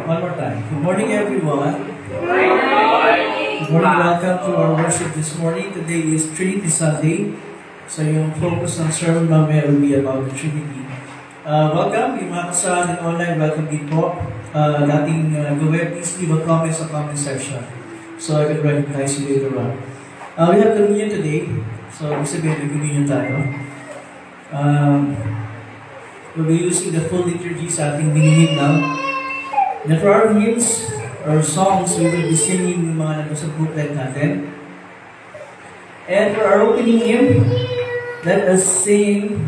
One more time. Good morning, everyone. Good morning. Welcome to our worship this morning. Today is Trinity Sunday. So yung focus ng sermon mamaya will be about the Trinity. Welcome, yung mga kasama din online, welcome din po. Dating gawin, please leave a comment sa comment section so I can recognize you later on. We have communion today. So, ibig sabihin, nag-communion tayo. We'll be using the full liturgy sa ating binihid now. And for our hymns or songs, we will be singing yung mga nandun sa booklet natin. And for our opening hymn, let us sing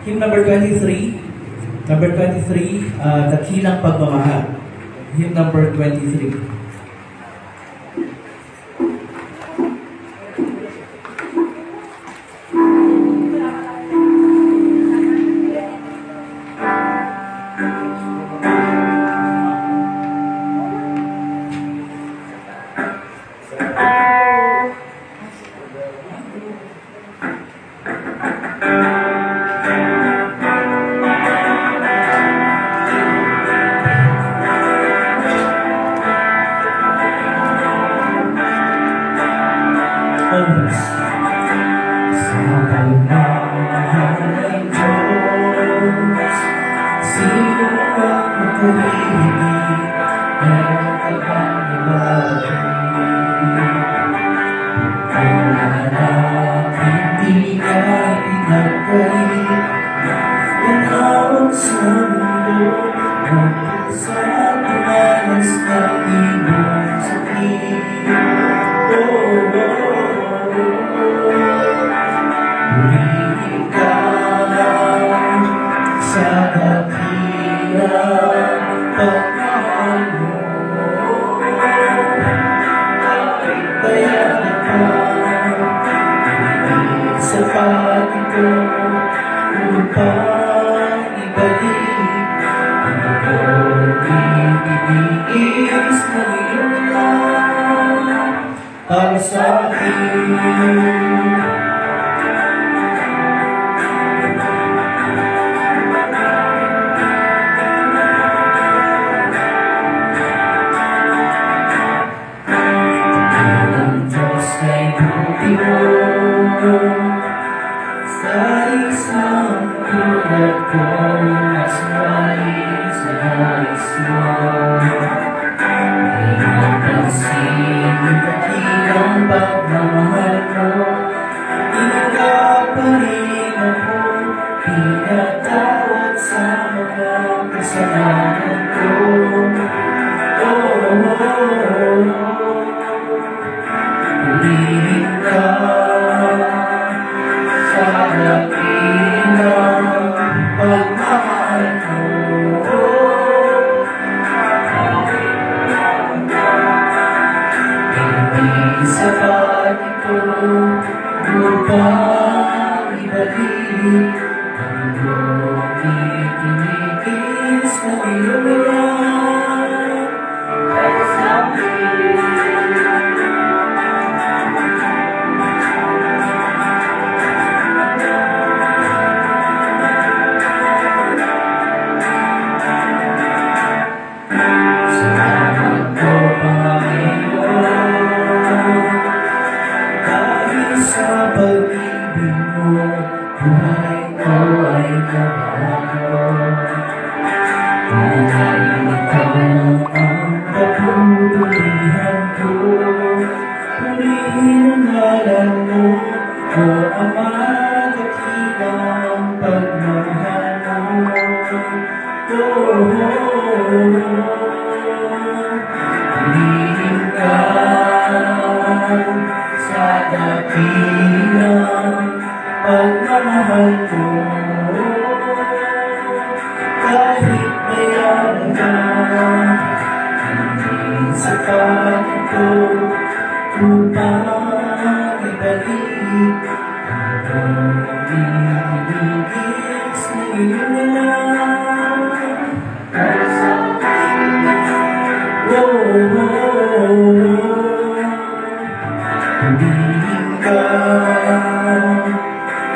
hymn number 23. Number 23, Dakilang Pagmamahal. Hymn number 23.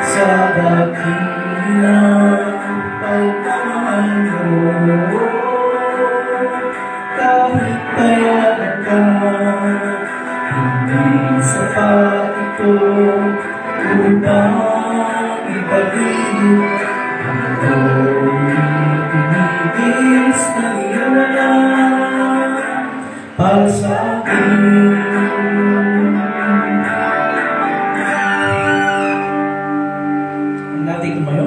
Sa ka. Hindi sapat ito upang ipag-ibig ang ako'y tinigis ng iyong wala para sa akin. Natin kumayo.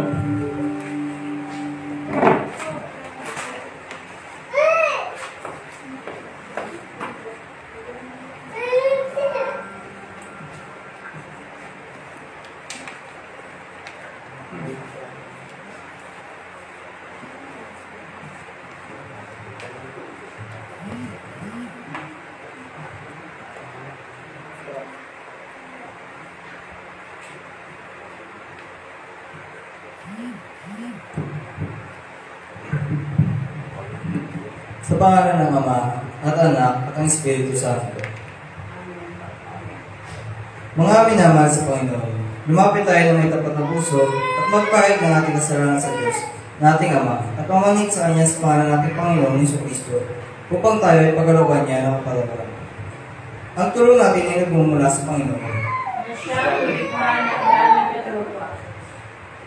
Sa pangalan ng Ama at Anak at ang Espiritu Santo. Mga minamahal sa Panginoon, lumapit tayo ng may tapat na puso at magpahid ng ating kasalanan sa Diyos, na ating Ama, at mamangit sa Kanya sa pangalan ng ating Panginoon Jesucristo, upang tayo ay pagkalooban niya ng kapatawaran. Ang tulong natin ay nagmumula sa Panginoon.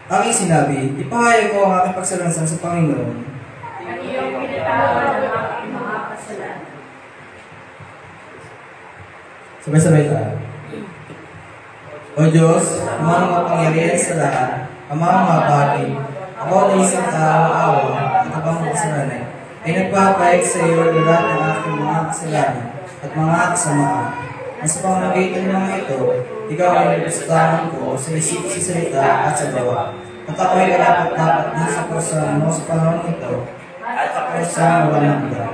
Aking sinabi, ipahayag ko ang aking pagsalansan sa Panginoon. Ang iyong pinatawad ang aking mga kasalanan. Sabay-sabay tayo. O Diyos, mga mapangyarihan sa lahat, ang mga bagay, ako na isang tao-awa at abang kasalanan, ay nagpapahig sa iyo lahat ng aking mga kasalanan at mga kasamaan. At sa pamamagitan ng mga ito, ikaw ay nagustuhan ko sa isip, sa salita at sa gawa. At ako ay karapat-dapat din sa kursa mo sa panahon ito, at ako sa walang hanggan.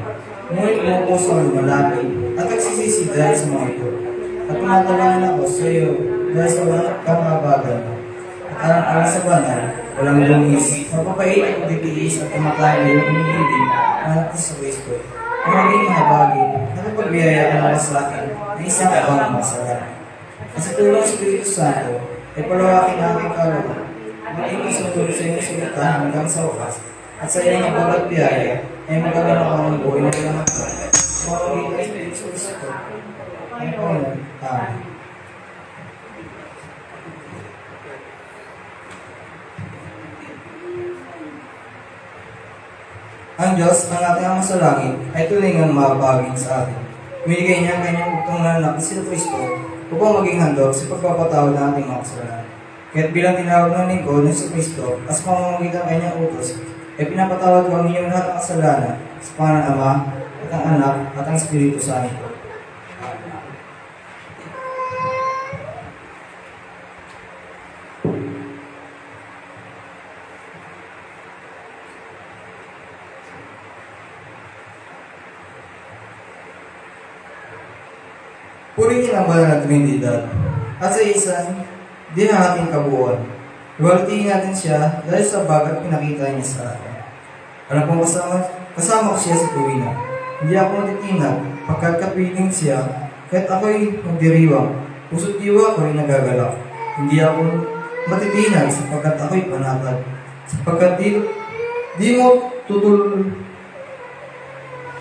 Ngunit umupo sa malapit at nagsisisi dahil sa mga ito. At tumatalangan ako sa iyo dahil sa walang kamabagal mo. At alang-alang sa banal, walang lungis, mapapait at magtitiis at kumakain na iyong iniibig anak sa Kristo. Ang maging mga bagay, nakapagbiyaya ka naman sa akin na isang abang masarap. At sa tulong ng Espiritu Santo, ay palawakin ang aking kalooban. Maging masunod sa iyong salita hanggang sa wakas. At sa iyong pagpagbiyaya ay magkaroon ako ng buhay na walang hanggan. Pumapagin ang Espiritu Santo. Ang Panginoon. Amen. Ang Diyos, ang ating Ama sa langit, ay tunay ngang mabagin sa atin. Binigay niya ang kanyang bugtong na anak na si Kristo upang maging handog sa pagpapatawad ng ating mga kasalanan. Kaya't bilang tinawag ng lingkod ng si Kristo at sa pamamagitan ng kanyang utos, ay pinapatawad ko ang inyong lahat ng kasalanan sa pangalan ng Ama at ang Anak at ang Espiritu Santo. Purihin ang banal na Trinidad at sa isang di ating kabuuan. Iwaltiin natin siya dahil sa bagat pinakita niya sa akin. Alam kong kasama ko siya sa tuwina. Hindi ako matitinag pagkat kapiling siya kahit ako'y magdiriwang. Puso't diwa ko'y nagagalak. Hindi ako matitinag sapagkat ako'y panatag. Sapagkat di mo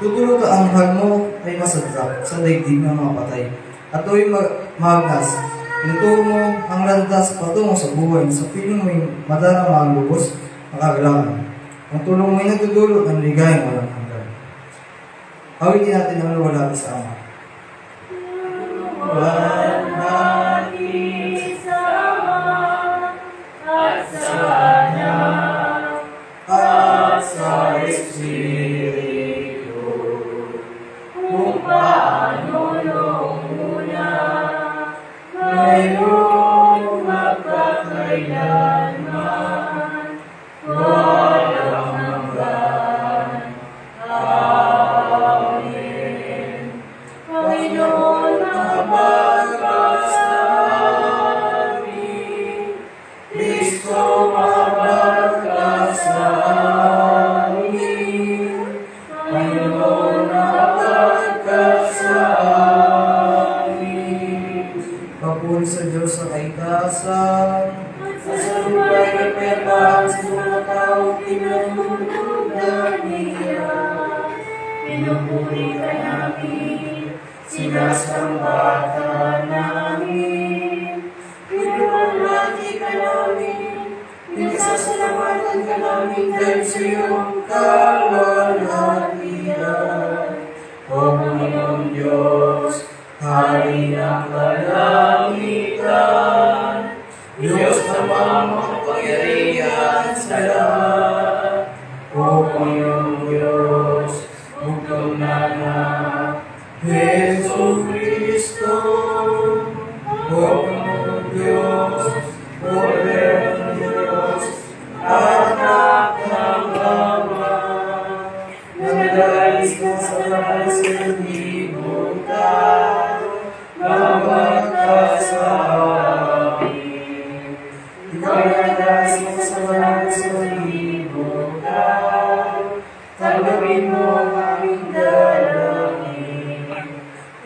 tutulog ang hal mo ay masadrak sa daigdig ng mga patay. At tuwing magnas, pinuturo mo ang landas patungo sa buhay sa piling mo'y madarama ang lubos, makagalakan. Ang tulong mo'y nagdudulot ng ligayang walang hanggan. Awitin natin ang luwalhati sa Ama. Luwalhati sa Ama at sa Anak at sa Espiritu, kung paano noong una, ngayon magpakailanman, walang hanggan. Amen. Panginoon, mabag ka sa amin. Kristo, mabag ka sa amin. Panginoon, mabag ka sa amin. Papuri sa Diyos sa kaitasan. At sa lugar na pepang sa mga taong pinanunod niya, pinupuri ka namin. sinasamba ka namin. Pinulati ka namin, pinasasalamatan ka namin dahil sa iyong kalwalhatian. O Panginoong Diyos, Hari ng kalangitan, Diyos na makapangyarihan sa lahat. O Panginoong Diyos, bugtong na Jesu Cristo. O Panginoong Diyos, poder ng Diyos, anak ng Ama, nagdais ka sa lahat sa libutan, mamagkas sa amin. Ikaw nagdais ka sa lahat sa libutan, tanggapin mo ang aming dalangin.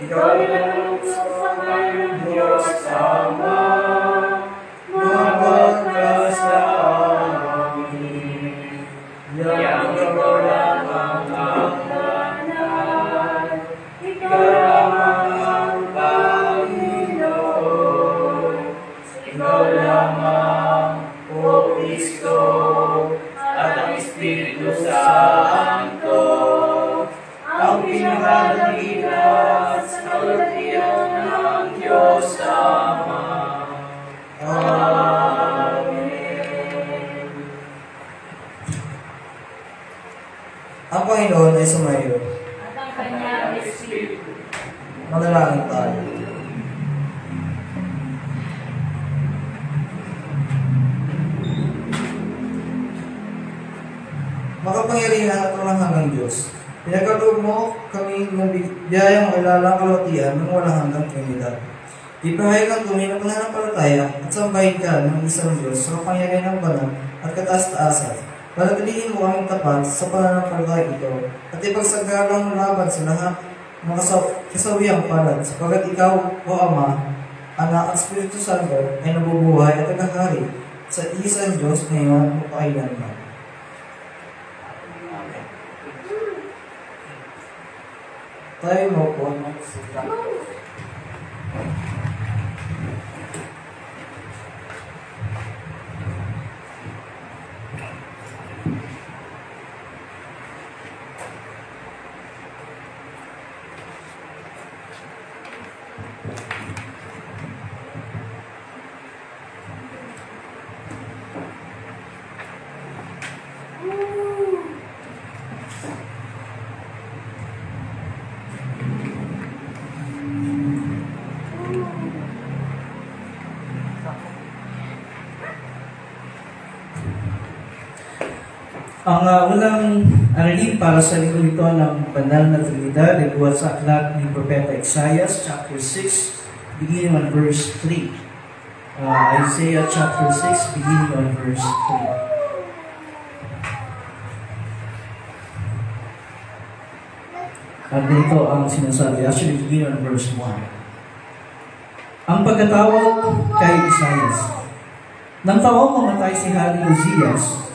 Ikaw nalulog sa pangalan ng Diyos Ama, mamagkas sa amin. Yang ikaw lamang ang banal, ikaw lamang ang Panginoon, ikaw lamang, O Kristo, at ang Espiritu Santo, ang pinakadakilat sa kalatian ng Diyos Ama. Amen. Ang Panginoon ay sumayo. At ang kanyang Espiritu. Manalangin tayo. Makapangyarihan at walang hanggang Diyos, pinagkaloob mo kami ng biyayang ilalang kalwatian ng walang hanggang Trinidad. Ipahayag ang tunay na pananampalataya at sambahin ka ng isang Diyos sa kapangyarihan ng banal at kataas-taasan. Panatilihin mo aming tapat sa pananampalataya ito at ipagsagalang laban sa lahat ng kasawiyang palad sapagkat ikaw, O Ama, Anak at Espiritu Santo ay nabubuhay at naghahari sa isang Diyos ngayon o kailanman. Tayo mo po. Ang unang aralin para sa linggo ito ng Banal na Trinidad ay buhat sa aklat ni Propeta Isaias, chapter 6, beginning on verse 3. Isaiah chapter 6, beginning on verse 3. At dito ang sinasabi, actually beginning on verse 1. Ang pagkatawag kay Isaias. Nang taong mamatay si Hari Uzzias,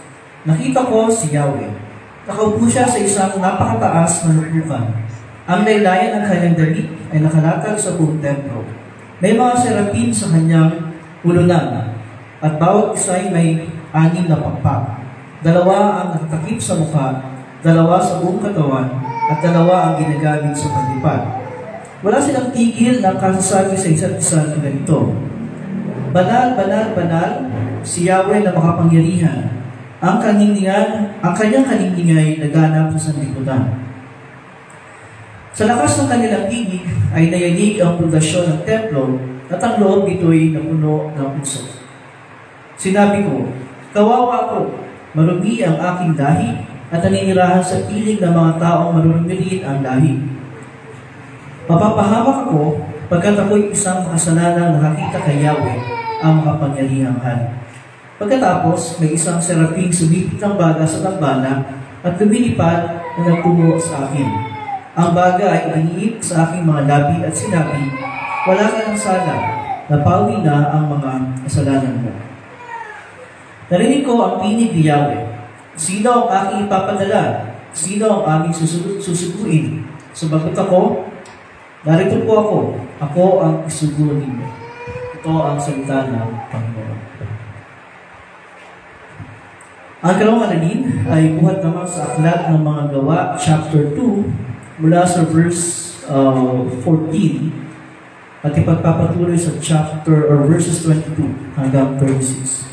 nakita ko si Yahweh. Nakaupo siya sa isang napakataas na lupukan. Ang laylayan ng kanyang damit ay nakalatag sa buong templo. May mga serapin sa kanyang ulunan, at bawat isa ay may 6 na pakpak. 2 ang nakatakip sa mukha, 2 sa buong katawan, at 2 ang ginagamit sa paglipad. Wala silang tigil na kasasabi sa isa't isa na ganito: Banal, banal, banal, si Yahweh na makapangyarihan. Ang kanyang kaningningan ay naganap sa sanlibutan. Sa lakas ng kanilang tinig ay nayanig ang pundasyon ng templo at ang loob nito'y napuno ng puso. Sinabi ko, kawawa ako, marumi ang aking lahi at naninirahan sa piling ng mga taong marurumiliit ang lahi. Mapapahamak ako pagkat ako'y isang makasalanang nakakita kay Yahweh, ang makapangyarihang Hari. Pagkatapos, may isang seraping sumipit ng baga sa dambana at lumilipad na nagtungo sa akin. Ang baga ay iniip sa aking mga labi at sinabi, wala ka ng sala, napawi na ang mga kasalanan mo. Narinig ko ang tinig ni Yahweh. Sino ang aking ipapadala? Sino ang aming susuguin? Sumagot ako, Narito po ako. Ako ang isugo ninyo. Ito ang salita ng Panginoon. Ang kalawang aralin ay buhat naman sa aklat ng mga gawa, chapter 2, mula sa verse 14, at ipagpapatuloy sa chapter or verses 22 hanggang 36.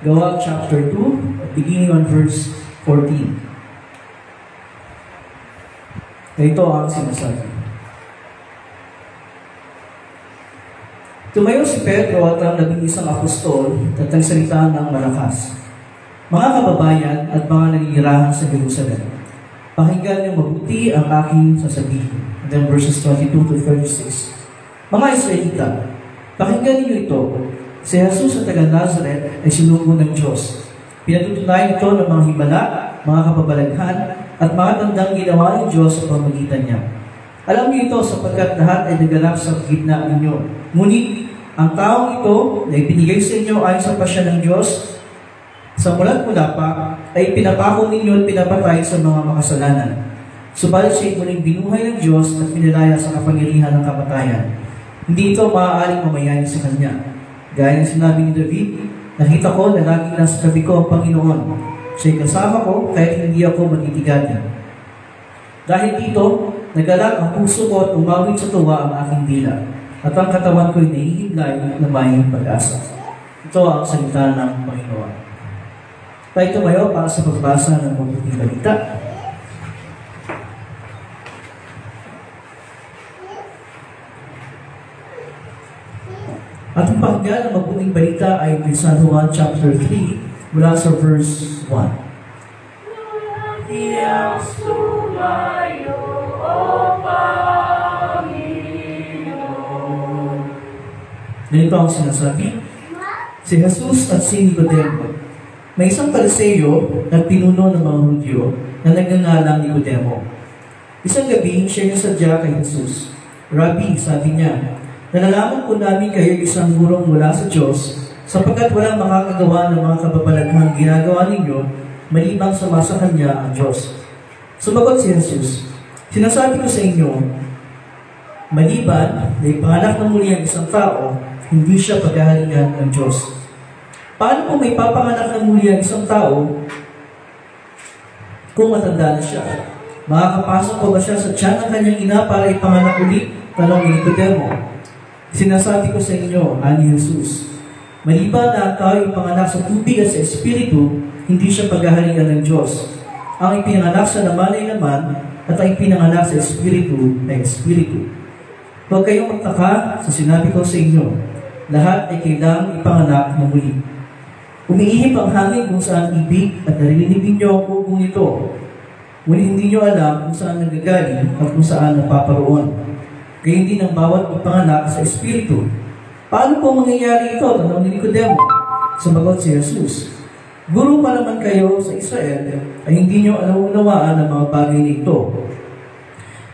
Gawa chapter 2, beginning on verse 14. Ito ang sinasabi. Tumayo si Pedro at ang 11 apostol at nagsalita ng malakas. Mga kababayan at mga naninirahan sa Jerusalem, pakinggan niyo mabuti ang aking sasabihin. And then verses 22 to 36. Mga Israelita, pakinggan niyo ito. Si Jesus sa taga Nazareth ay sinugo ng Diyos. Pinatutunayan ito ng mga himala, mga kababalaghan, at mga tandang ginawa ng Diyos sa pamamagitan niya. Alam niyo ito sapagkat lahat ay naganap sa gitna ninyo. Ngunit, ang taong ito na ipinigay sa inyo ayon sa pasya ng Diyos, sa mula't-mula pa, ay pinapako ninyo at pinapatay sa mga makasalanan. Subalit siya muling binuhay ng Diyos at pinalaya sa kapangyarihan ng kamatayan. Hindi ito maaaring mamayani sa Kanya. Gaya ng sinabi ni David, nakita ko na laging nasa tabi ko ang Panginoon. Siya'y kasama ko kahit hindi ako magtitigati. Dahil dito, nagalag ang puso ko at umawit sa tuwa ang aking dila. At ang katawan ko'y nahihimlay na may pag-asa. Ito ang salita ng Panginoon. Tayo tumayo para sa pagbasa ng mabuting balita. At ang pakinggan ng mabuting balita ay may San Juan chapter 3 mula sa verse 1. Iyang sumayo, O Panginoon. Ganito ang sinasabi. Si Jesus at si Nicodemo. May isang Pariseo na pinuno ng mga Hudyo na nagngangalang Nicodemo. Isang gabi, siya yung sadya kay Jesus. Rabbi, sabi niya, nalalaman po namin kayo isang gurong mula sa Diyos sapagkat walang makakagawa ng mga kababalaghang ginagawa ninyo malibang sa Kanya ang Diyos. Sumagot si Jesus, sinasabi ko sa inyo, maliban na ipanganak na muli ang isang tao, hindi siya paghahalingan ng Diyos. Paano kung may papanganak na muli ang isang tao kung matanda na siya? Makakapasok pa ba siya sa tiyan ng kanyang ina para ipanganak ulit? Tanong ni Nicodemo. Sinasabi ko sa inyo, ani Jesus, maliban na ang tao ipanganak sa tubig at sa Espiritu, hindi siya paghahalingan ng Diyos. Ang ipinanganak sa naman ay naman, at ang ipinanganak sa Espiritu ay Espiritu. Huwag kayong magtaka sa sinabi ko sa inyo, lahat ay kailangang ipanganak na muli. Umiihip ang hangin kung saan ibig at narinig ninyo ang ugong ito. Ngunit hindi nyo alam kung saan nagagaling at kung saan napaparoon. Gayun din ang bawat ipanganak sa Espiritu. Paano po mangyayari ito? Tanong ni Nicodemo. Sumagot si Jesus, Guro pa naman kayo sa Israel ay hindi nyo unawaan ang mga bagay na ito.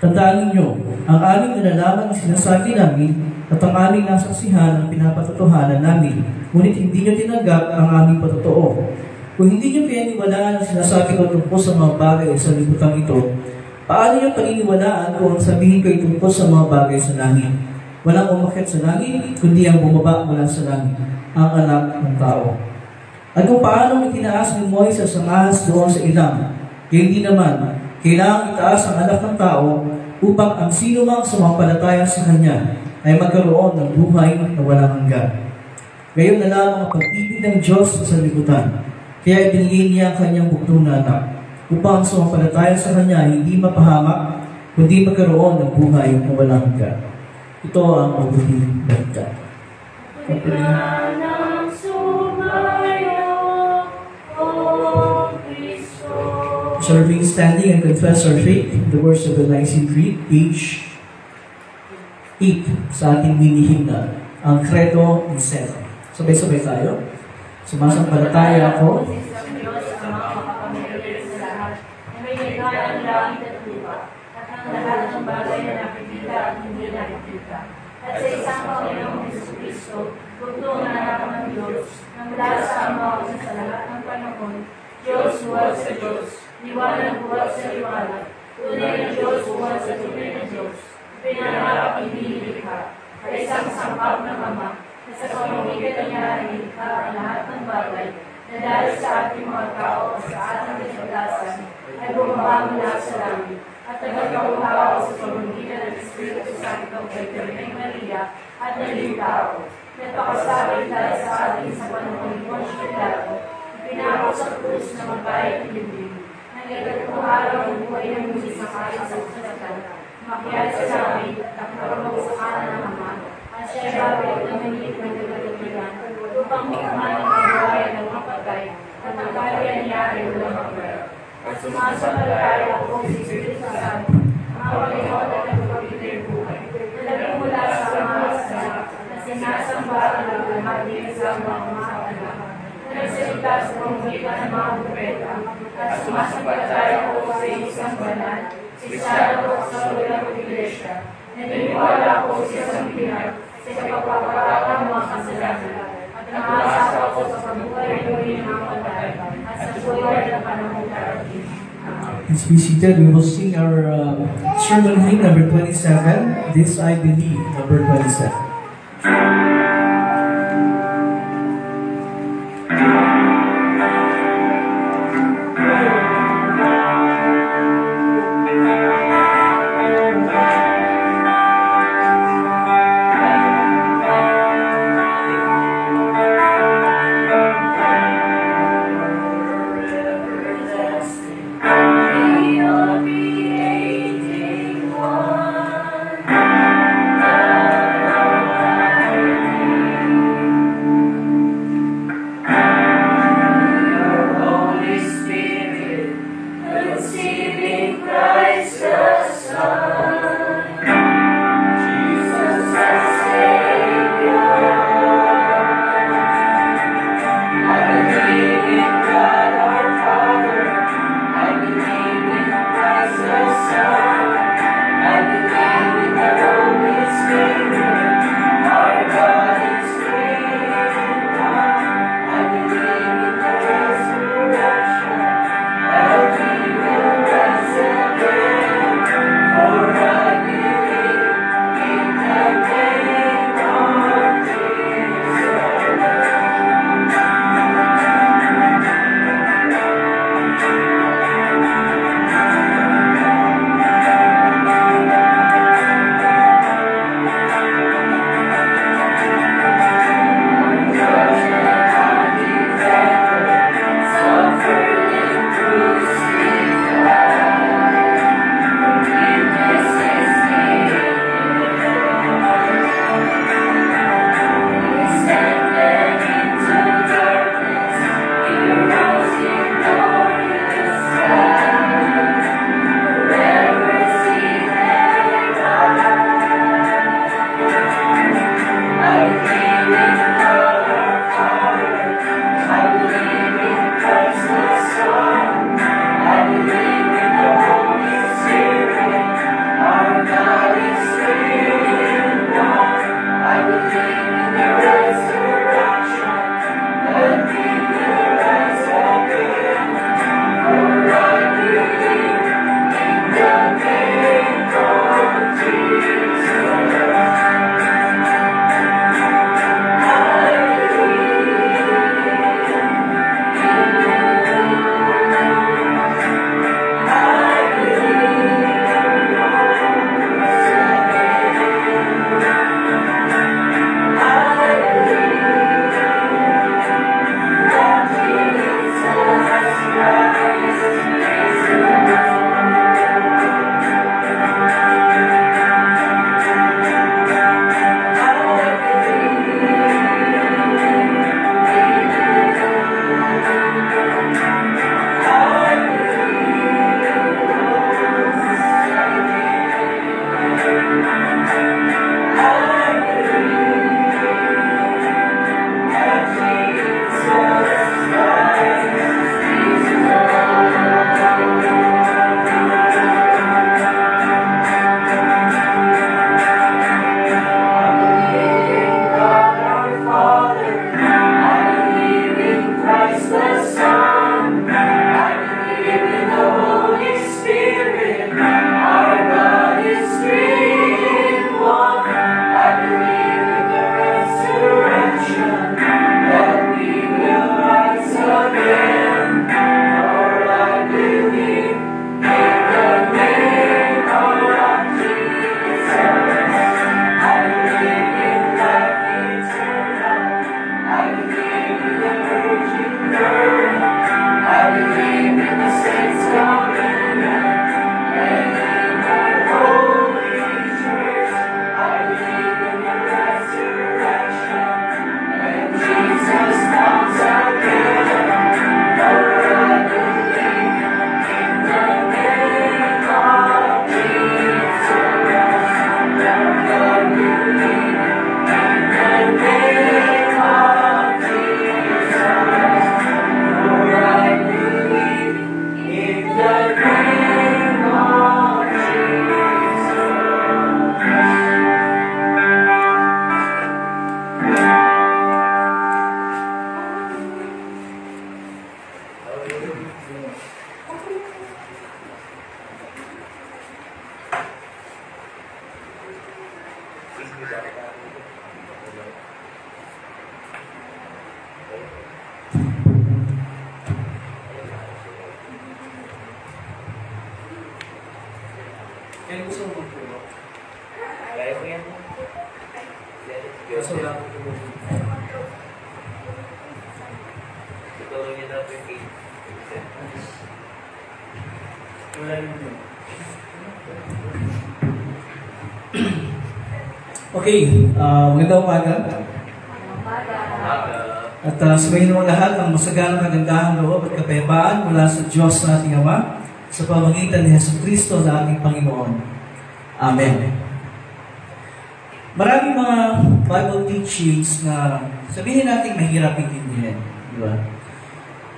Tandaan ninyo, ang aming nalalaman ang sinasabi namin at ang aming nasaksihan ang pinapatotohanan namin. Ngunit hindi nyo tinanggap ang aming patotoo. Kung hindi nyo pinaniwalaan ang sinasabi ko tungkol sa mga bagay sa libutan ito, paano nyo paniniwalaan kung sabihin ko tungkol sa mga bagay sa langit? Walang umakyat sa langit, kundi ang bumaba mula sa langit, ang anak ng tao. At kung paano itinaas ni Moises ang ahas doon sa ilang, hindi naman, kailangang itaas ang anak ng tao upang ang sino mang sumampalataya sa kanya ay magkaroon ng buhay na walang hanggan. Gayon na lamang ang pag-ibig ng Diyos sa libutan. Kaya ibinigay niya ang kanyang buktong na anak upang sumampalataya sa kanya hindi mapahamak, kundi magkaroon ng buhay na walang hanggan. Ito ang mabuting balita. Shall we standing and confess our faith in the words of the Nicene Creed, page 8 sa ating minihimna, ang Credo ni Seth. Sabay-sabay tayo. Sumasampalataya ako at sa isang Panginoong Jesucristo, bugtong na anak ng Diyos, nang mula sa ama sa lahat ng buhat sa Diyos, liwanag buhat sa liwanag, tunay na Diyos buhat sa tunay na Diyos, pinangarap ang nilikha, ay isang sangkap ng Ama, na sa pamamagitan niya ay nilikha ang lahat ng bagay, na dahil sa ating mga tao at sa ating kaligtasan, ay bumaba mula sa langit, at nagkauhawa sa pamamagitan ng Espiritu Santo kay Virgen Maria at naging tao. Napakasabay dahil sa ating sa panahon ni Poncio Pilato, pinako sa krus na magbayad ng libing. Nagkatong araw ng buhay ng muli sa kahit sa usalatan, makiat sa langit at nakarong sa kanan ng Ama, at siya babalik ng maliit ng nagkatutigan, upang mikman ang kabuhayan ng mga patay, at ang kaya niya ay walang hanggan. At sumasamalaya ako si Espiritu Santo, ang Panginoon at nagpapagitay buhay, na nagmula sa mga sana, sinasamba ang lumahati sa mga anak, na nagsalita sa pamamagitan ng mga propeta, at sumasampalataya ko sa isang banal, isa ko sa ulang iglesia, naniniwala ko sa isang pinag, sa pagpapalaan ng mga kasalanan, at nangasa ko sa pagbuhay ng mga matay, at sa buhay ng panahon darating. Please be seated. We will sing our sermon hymn number 27, This I Believe, number 27. One. Kaya gusto mo magpulok? Kaya ko yan. Kaso lang. Siguro niya na 28%. Wala yun. Okay, magandang umaga. At sabihin mo lahat ng masaganang kagandahan loob at kapayapaan mula sa Diyos na ating Ama sa pamamagitan ni Jesucristo na ating Panginoon. Amen. Maraming mga Bible teachings na sabihin natin mahirap intindihin. Di ba?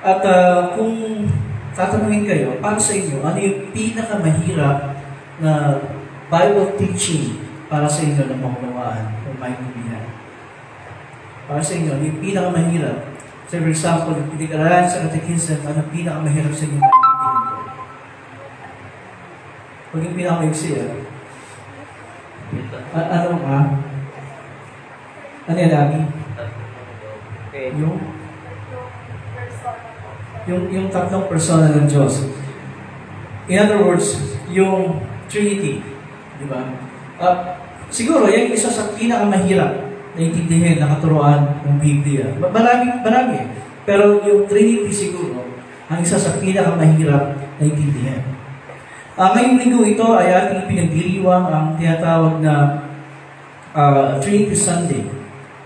At kung tatanungin kayo, para sa inyo, ano yung pinakamahirap na Bible teaching para sa inyo na maunawaan o maintindihan? Para sa inyo, ano yung pinakamahirap? So, for example, yung pinag-aralan sa catechism, ano yung pinakamahirap sa inyo maintindihan? Huwag yung pinakamaigsi, ano ka? Ano yan, Abby? Yung tatlong persona ng Diyos. In other words, yung Trinity. Di ba? Siguro, yan isa sa pinakamahirap na intindihin, na katuruan ng Biblia. Marami. Pero yung Trinity siguro, ang isa sa pinakamahirap na intindihin. Ngayong linggo ito ay ating pinagdiriwang ang tinatawag na Trinity Sunday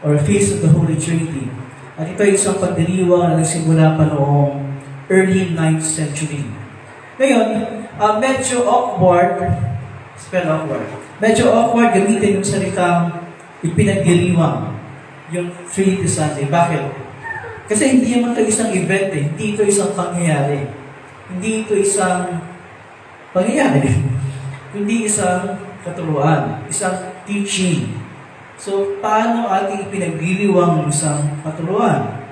or Feast of the Holy Trinity. At ito ay isang pagdiriwang na nagsimula pa noong early 9th century. Ngayon, medyo awkward gamitin yung salitang ipinagdiriwang, yung Trinity Sunday. Bakit? Kasi hindi naman ito isang event hindi ito isang pangyayari. Hindi ito isang pangyayari. Hindi isang katuruan, isang teaching. So, paano ating ipinagdiriwang isang katuruan?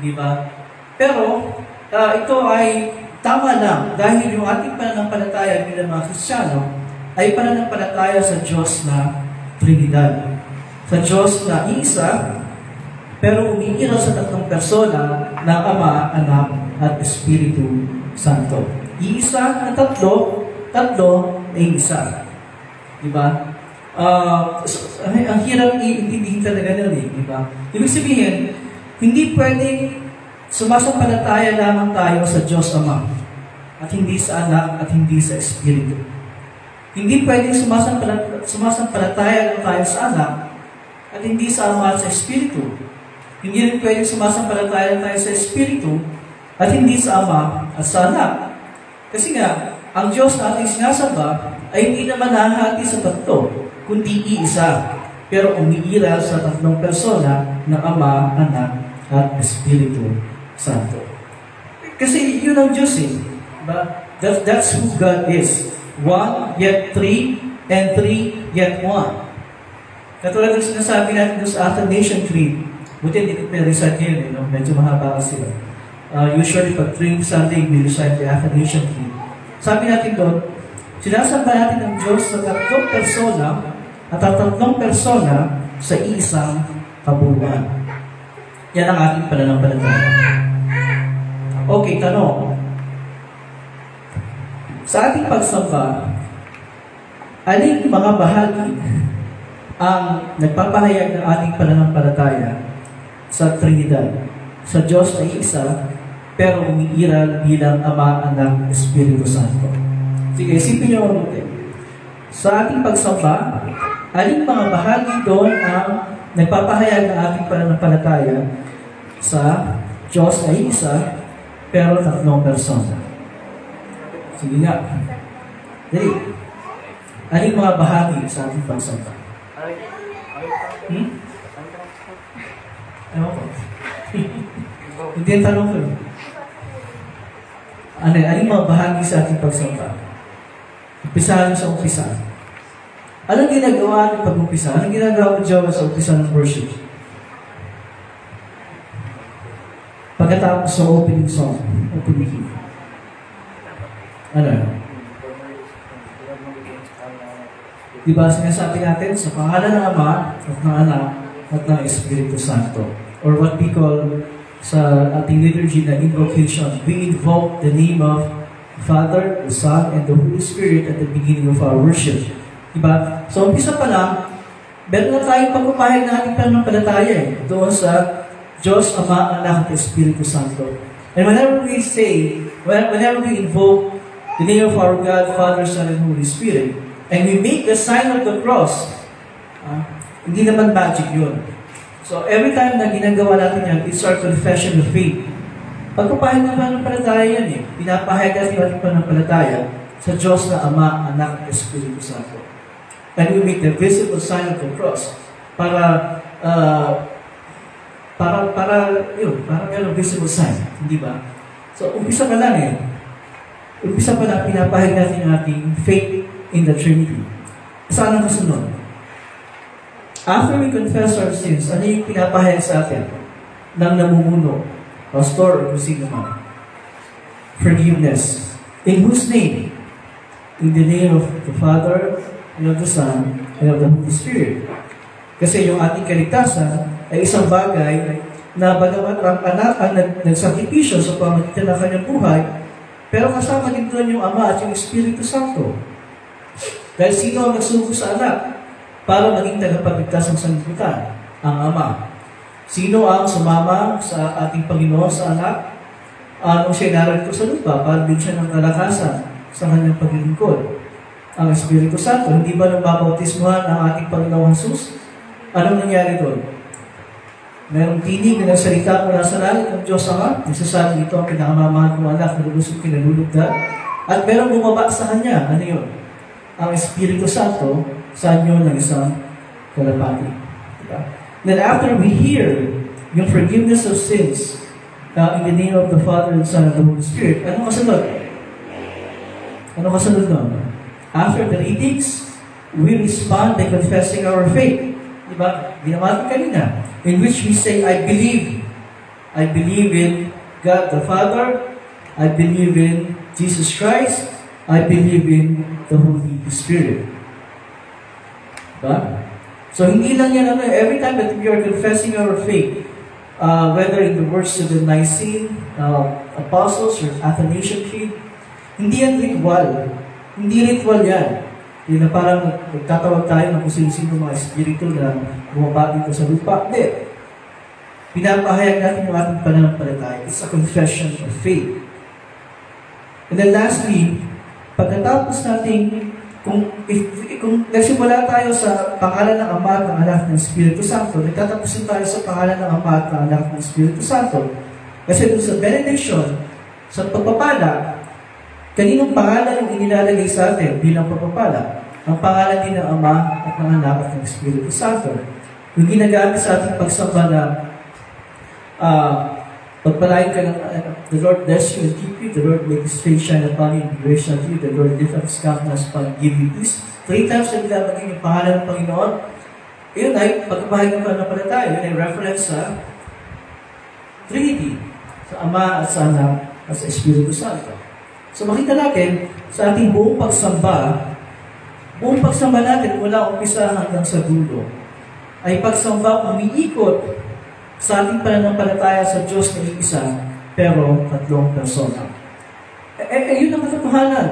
Di ba? Pero, ito ay tama lang dahil yung ating pananampalataya bilang mga Kristiyano ay pananampalataya sa Diyos na Trinidad. Sa Diyos na isa, pero umiiral sa tatlong persona ng Ama, Anak, at Espiritu Santo. Iisa na tatlo ay isa. Diba? Ang hirap iintindihin talaga nun diba? Ibig sabihin, hindi pwedeng sumasampalataya lamang tayo sa Diyos Ama at hindi sa Anak at hindi sa Espiritu. Hindi pwedeng sumasampalataya lang tayo sa Anak at hindi sa Ama at sa Espiritu. Hindi rin pwedeng sumasampalataya lang tayo sa Espiritu at hindi sa Ama at sa Anak. Kasi nga, ang Diyos na ating sinasamba ay hindi naman nahahati sa tatlo, kundi iisa. Pero umiiral sa tatlong persona ng Ama, Anak, at Espiritu Santo. Kasi yun ang Diyos That's who God is. One, yet three, and three, yet one. Katulad ng sinasabi natin sa Athanasian Creed, buti hindi ko recite yun, medyo mahaba kasi. Usually, pag Trinity Sunday, we-recite the Athanasian Creed. Sabi natin doon, sinasamba natin ang Diyos sa tatlong persona at ang tatlong persona sa isang kabuuan. Yan ang ating pananampalataya. Okay, tanong. Sa ating pagsamba, aling mga bahagi ang nagpapahayag ng ating pananampalataya sa Trinidad, sa Diyos na isa, pero umiiral bilang Ama, Anak, Espiritu Santo. Sige, isipin niyo mabuti. Sa ating pagsamba, aling mga bahagi doon ang nagpapahayag ng ating pananampalataya sa Diyos na isa, pero tatlong persona. Sige nga. Dali. Aling mga bahagi sa ating pagsamba? Ewan ko. Hindi ang tanong ko. Aling mga bahagi sa ating pagsamba? Umpisahan sa umpisa. Anong ginagawa ng pag-umpisa? Anong ginagawa ng Diyos sa umpisa ng worship? Pagkatapos sa opening song, opening hymn. Ano? Diba sinasabi natin sa pangalan ng Ama at ng Anak at ng Espiritu Santo, or what we call sa ating liturgy na invocation. We invoke the name of the Father, the Son, and the Holy Spirit at the beginning of our worship. Diba? So, umpisa pa lang, meron na tayong pagpapahid na ating pananampalataya doon sa Diyos, Ama, Anak, at Espiritu Santo. And whenever we say, whenever we invoke the name of our God, Father, Son, and Holy Spirit, and we make the sign of the cross, hindi naman magic yun. So, every time na ginagawa natin yan, it's our confession of faith. Pagpapahid ng pananampalataya yan eh. Pinapahid natin yung ating pananampalataya sa Diyos na Ama, Anak, at Espiritu Santo. And we make the visible sign of the cross para merong visible sign. Hindi ba? So, umpisa pa lang eh. Umpisa pa lang, pinapahid natin yung ating faith in the Trinity. Saan ang kasunod? After we confess our sins, ano yung pinapahayag sa atin ng namumuno, pastor, o kung sino man? Forgiveness. In whose name? In the name of the Father, and of the Son, and of the Holy Spirit. Kasi yung ating kaligtasan ay isang bagay na bagamat ang anak ang nagsakripisyo sa pamagitan ng kanyang buhay, pero kasama din doon yung Ama at yung Espiritu Santo. Dahil sino ang nagsugo sa anak para maging tagapagligtas ng sanlibutan? Ang Ama. Sino ang sumama sa ating Panginoon sa anak? Nung siya narito sa lupa, para din siya ng kalakasan sa kanyang paglilingkod. Ang Espiritu Santo, hindi ba nang babautismuhan ang ating Panginoong Jesus? Anong nangyari doon? Merong tinig na nagsalita mula sa langit ng Diyos Ama, nagsasabi ito ang pinakamamahal kong anak na lulusog kinalulugdan, at merong bumaba sa kanya. Ano yun? Ang Espiritu Santo sa inyo ng isang kalapati. Diba? Then after we hear yung forgiveness of sins in the name of the Father, and Son, and the Holy Spirit, anong kasunod? Anong kasunod doon? After the readings, we respond by confessing our faith. Diba? Ginawa kanina. In which we say, I believe. I believe in God the Father. I believe in Jesus Christ. I believe in the Holy Spirit. Diba? So, hindi lang yan, every time that we are confessing our faith, whether in the words of the Nicene Apostles or Athanasian Creed, hindi yan ritual. Hindi ritual yan. Hindi na parang nagtatawag tayo ng kung sino mga espiritu na bumaba dito sa lupa. Hindi. Pinapahayag natin yung ating pananampalataya. It's a confession of faith. And then lastly, pagkatapos natin, kung nagsimula tayo sa pangalan ng Ama at ng Anak ng Espiritu Santo, nagtatapusin tayo sa pangalan ng Ama at ng Anak ng Espiritu Santo. Kasi doon sa benediction, sa pagpapala, kaninong pangalan yung inilalagay sa atin bilang pagpapala? Ang pangalan din ng Ama at ng Anak at ng Espiritu Santo. Yung ginagamit sa ating pagsamba na pagpalain ka ng the Lord bless you and keep you, the Lord make His face shine upon you and be gracious unto you, the Lord lift up His countenance upon you, give you peace. 3 times na nilalagay yung pangalan ng Panginoon. Yun ay pagkabahagi ng pananampalataya. Yun ay reference sa Trinity, sa Ama at sa Anak at sa Espiritu Santo. So makita natin sa ating buong pagsamba natin mula umpisa hanggang sa dulo, ay pagsamba umiikot sa ating pananampalataya sa Diyos na iisa, pero 3 persona. Yun ang katotohanan.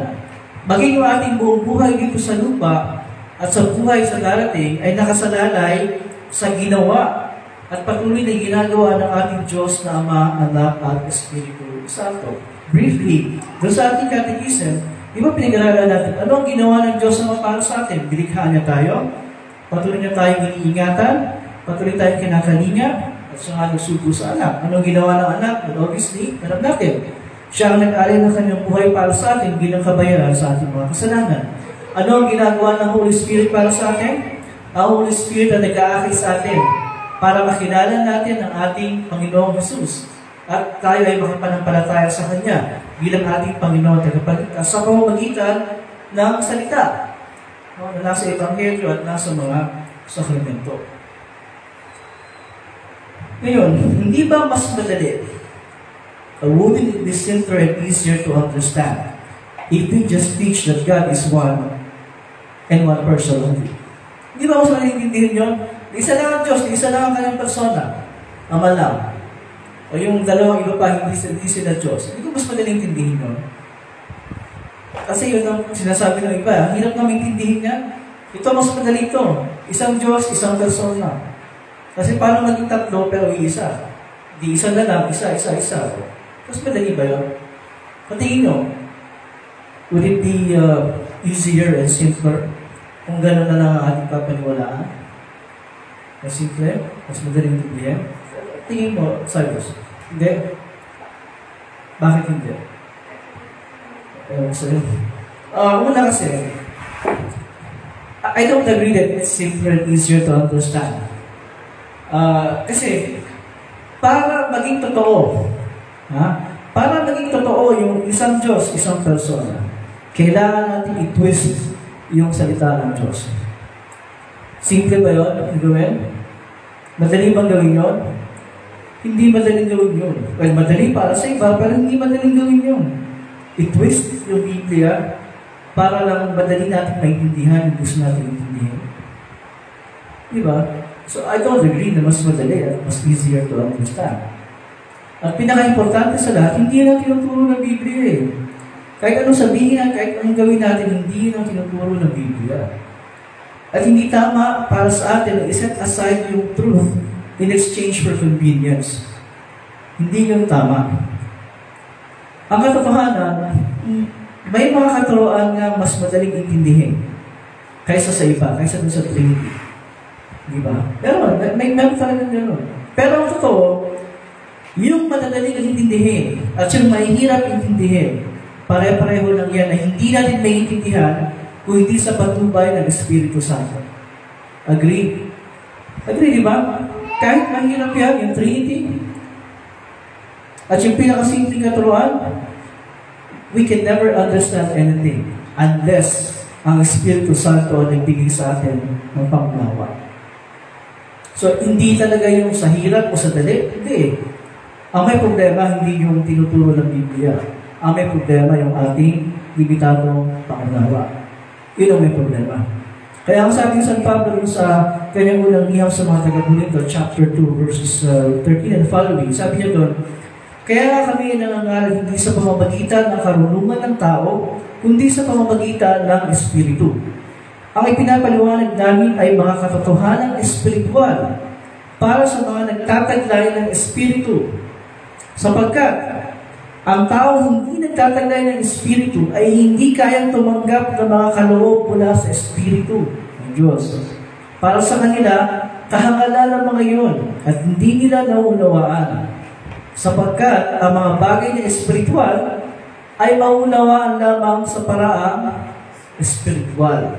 Maging yung ating buong buhay dito sa lupa at sa buhay sa darating ay nakasalalay sa ginawa at patuloy na ginagawa ng ating Diyos na Ama, Anak at Espiritu Santo. Briefly, doon sa ating catechism, di ba pinag-aralan natin, ano ang ginawa ng Diyos na para sa atin? Bilikha niya tayo, patuloy niya tayong iniingatan, patuloy tayong kinakalinga, at siya nga nagsugo sa anak. Ano ginawa ng anak? Well, obviously, alam natin. Siya ang nag-alay ng kanyang buhay para sa atin bilang kabayaran sa ating mga kasalanan. Ano ang ginagawa ng Holy Spirit para sa atin? Ang Holy Spirit ang nag-aakit sa atin para makilala natin ang ating Panginoong Jesus. At tayo ay makapanampalataya sa Kanya bilang ating Panginoon at tagapagligtas sa pamamagitan ng salita na nasa Ebanghelyo at nasa mga sakramento. Ngayon, hindi ba mas madali? Wouldn't it be simpler and easier to understand if we just teach that God is one and one person only. Hindi ba mas maliintindihin yun? Isa lang ang Diyos, isa lang ang kanyang persona. Ama lang. O yung dalawang iba pa, hindi sila Diyos. Hindi ko mas maliintindihin yun. Kasi yun ang sinasabi ng iba, hirap na maintindihin yan. Ito mas madali ito. Isang Diyos, isang persona. Kasi paano maging tatlo pero isa? Di isa na lang, isa. Mas madali ba yun? Patingin nyo, would it be easier and simpler kung gano'n na lang ang ating papaniwalaan? Mas simple? Mas madaling intindihan? Tingin mo, Cyrus. Hindi. Bakit hindi? Una kasi, I don't agree that it's simpler and easier to understand. Kasi, para maging totoo, para maging totoo yung isang Diyos, isang persona, kailangan natin i-twist yung salita ng Diyos. Simple ba yun, gawin? Madali bang gawin yun? Hindi madaling gawin yun. Well, madali para sa iba, pero hindi madaling gawin yun. I-twist yung Biblia para lang madali natin maintindihan yung gusto natin intindihan. Diba? So, I don't agree na mas madali at mas easier to understand. Ang pinaka-importante sa lahat, hindi lang tinuturo ng Biblia eh. Kahit anong sabihin at kahit anong gawin natin, hindi lang tinuturo ng Biblia. At hindi tama para sa atin na iset aside yung truth in exchange for convenience. Hindi yung tama. Ang katotohanan, may mga katuroan nga mas madaling intindihin kaysa sa iba, kaysa dun sa Trinity. Di ba? Pero may meron talagang gano'n. Pero ang totoo, yung madadaling intindihin at yung mahihirap intindihin, pare-pareho lang yan na hindi natin maintindihan kung hindi sa patnubay ng Espiritu Santo. Agree? Agree, di ba? Kahit mahirap yan, yung Trinity, at yung pinakasimpleng katuruan, we can never understand anything unless ang Espiritu Santo ang nagbigay sa atin ng pangunawa. So, hindi talaga yung sa hirap o sa dali. Hindi. Ang may problema, hindi yung tinuturo ng Biblia. Ang may problema, yung ating limitadong pangunawa. Yun ang may problema. Kaya ang sabi ng San Pablo sa kanyang unang liham sa mga taga-Corinto, chapter 2, verses 13 and following, sabi niya doon, kaya nga kami nangangaral hindi sa pamamagitan ng karunungan ng tao, kundi sa pamamagitan ng Espiritu. Ang ipinapaliwanag namin ay mga katotohanan espiritual para sa mga nagtataglay ng Espiritu. Sapagkat ang tao hindi nagtataglay ng Espiritu ay hindi kayang tumanggap ng mga kaloob mula sa Espiritu ng Diyos. Para sa kanila, kahangalan ng mga iyon at hindi nila nauunawaan. Sapagkat ang mga bagay na espiritual ay maunawaan lamang sa paraang espiritual.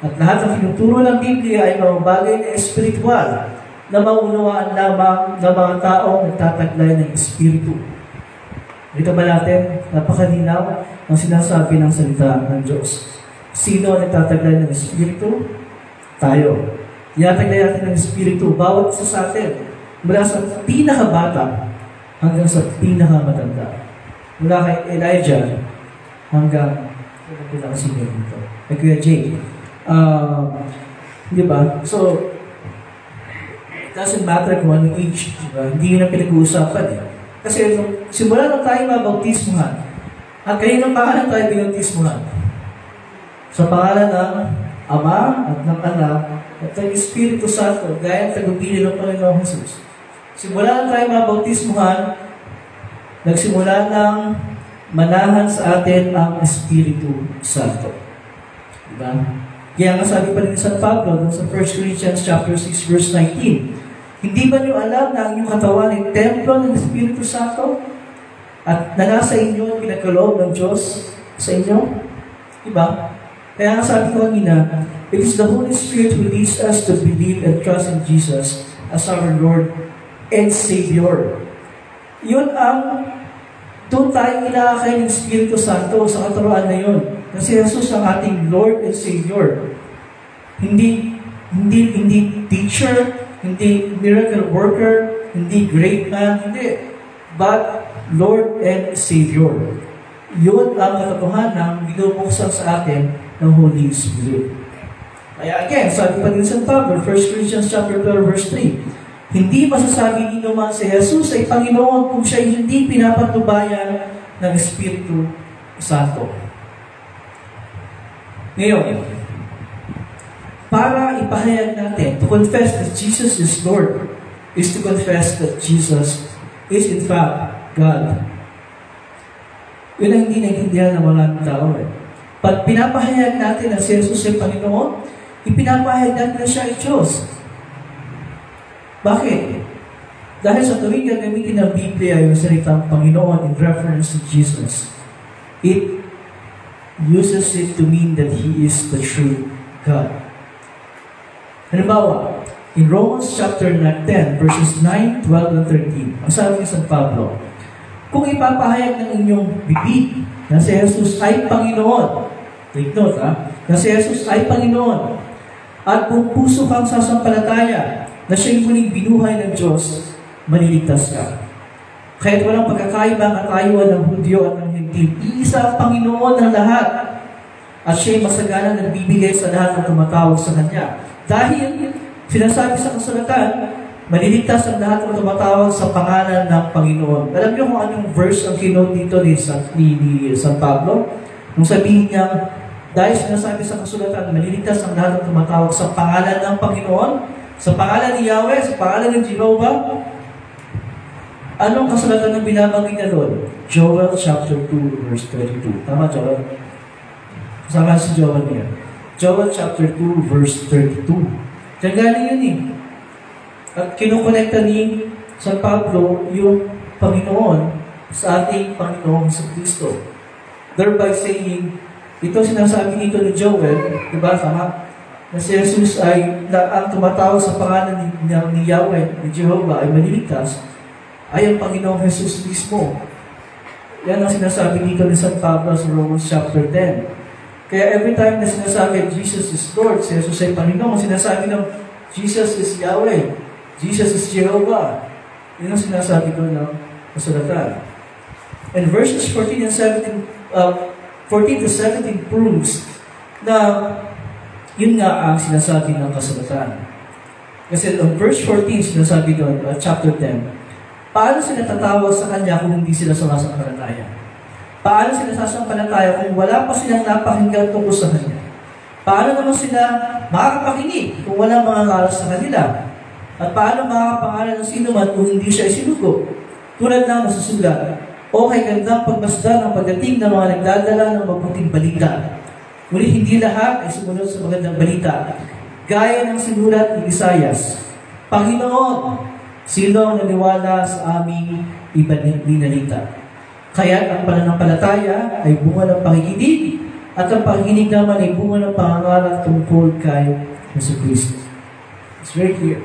At lahat ng tinuturo ng Biblia ay mga bagay na espiritual na maunawaan lamang ng mga taong nagtataglay ng Espiritu. Ito ba natin? Napakalinaw ang sinasabi ng salita ng Diyos. Sino ang nagtataglay ng Espiritu? Tayo. Tinataglay natin ng Espiritu, bawat isa sa atin. Mula sa pinakabata hanggang sa pinakamatanda. Mula kay Elijah hanggang pinakasenior dito. Kay Kuya Jay. Di ba? So, it doesn't matter kung anong age. Diba? Hindi yun ang pinag-uusapan eh. Kasi simula nung tayo mabautismuhan, at kaninong pangalan tayo binautismuhan? Sa pangalan ng Ama at ng Anak at ng Espiritu Santo, gaya ng tagumpili ng Panginoong Jesus. Simula nung tayo mabautismuhan, nagsimula ng manahan sa atin ang Espiritu Santo. Diba? Kaya nga sabi pa rin ni San Pablo sa 1 Corinthians chapter 6 verse 19, hindi ba niyo alam na ang inyong katawan ay templo ng Espiritu Santo? At na nasa inyo ang pinagkaloob ng Diyos sa inyo? Diba? Kaya nga sabi ko kanina, it is the Holy Spirit who leads us to believe and trust in Jesus as our Lord and Savior. Yun ang doon tayo inaakay ng Espiritu Santo sa katuruan na yun. Kasi Jesus ang ating Lord and Savior. Hindi teacher, hindi miracle worker, hindi great man, hindi. But Lord and Savior. Yun ang katotohanan binubuksan sa atin ng Holy Spirit. Kaya again, sabi pa din sa Pablo, 1 Corinthians chapter 12, verse 3, hindi masasabi nino man si Jesus ay Panginoon kung siya hindi pinapatubayan ng Espiritu Santo. Ngayon, para ipahayag natin, to confess that Jesus is Lord, is to confess that Jesus is in fact God. Yun ang hindi naintindihan ng mga tao. Pag pinapahayag natin na si Jesus ay Panginoon, ipinapahayag natin na siya ay Diyos. Bakit? Dahil sa tuwing gagamitin ng Biblia yung salitang Panginoon in reference to Jesus, it uses it to mean that He is the true God. Halimbawa, in Romans chapter 10, verses 9, 12, and 13, ang sabi ni San Pablo, kung ipapahayag ng inyong bibig na si Jesus ay Panginoon, take note na si Jesus ay Panginoon, at kung puso kang sasampalataya na siya'y muling binuhay ng Diyos, maliligtas ka. Kahit walang pagkakaiba ang atayuan ng Hudyo at ng Hentil, iisa ang Panginoon ng lahat, at siya'y masagana nagbibigay sa lahat ng tumatawag sa Kanya. Dahil sinasabi sa kasulatan, maliligtas ang lahat ng tumatawag sa pangalan ng Panginoon. Alam niyo kung anong verse ang kinote dito ni San Pablo? Nung sabihin niya, dahil sinasabi sa kasulatan, maliligtas ang lahat ng tumatawag sa pangalan ng Panginoon, sa pangalan ni Yahweh, sa pangalan ng Jehovah. Anong kasulatan ang binabanggit niya doon? Joel chapter 2, verse 22. Tama, Joel? Kasama si Joel niya. Joel chapter 2, verse 32. Diyan galing yun eh. At kinukonekta ni San Pablo yung Panginoon sa ating Panginoon sa Kristo. Thereby saying, ito sinasabi nito ni Joel, diba, tama? Na si Jesus ay, ang tumatawag sa pangalan ni Yahweh, ni Jehovah, ay maliligtas, ay ang Panginoong Jesus mismo. Yan ang sinasabi dito ni San Pablo sa Romans chapter 10. Kaya every time na sinasabi, Jesus is Lord, si Jesus ay Panginoon, sinasabi ng Jesus is Yahweh, Jesus is Jehovah. Yun ang sinasabi ko ng kasulatan. And verses 14 and 17, 14 to 17 proves na yun nga ang sinasabi ng kasulatan. Kasi on verse 14, sinasabi doon, chapter 10, paano sila tatawag sa Kanya kung hindi sila sumasampalataya? Paano sila sasampalataya kung wala pa silang napakinggan tungkol sa Kanya? Paano naman sila makakapakinig kung wala mga ngaral sa kanila? At paano makakapangalan ng sino man kung hindi siya isinugo? Tulad ng nasusulat, o kay gandang pagmasdan ang pagdating ng mga nagdadala ng mabuting balita. Ngunit hindi lahat ay sumunod sa magandang balita. Gaya ng sinulat ni Isaias, Panginoon, sino ang naniwala sa aming ibinalita? Kaya ang pananampalataya ay bunga ng pakikinig, at ang pakikinig naman ay bunga ng pangangaral tungkol kay Jesucristo. It's very clear.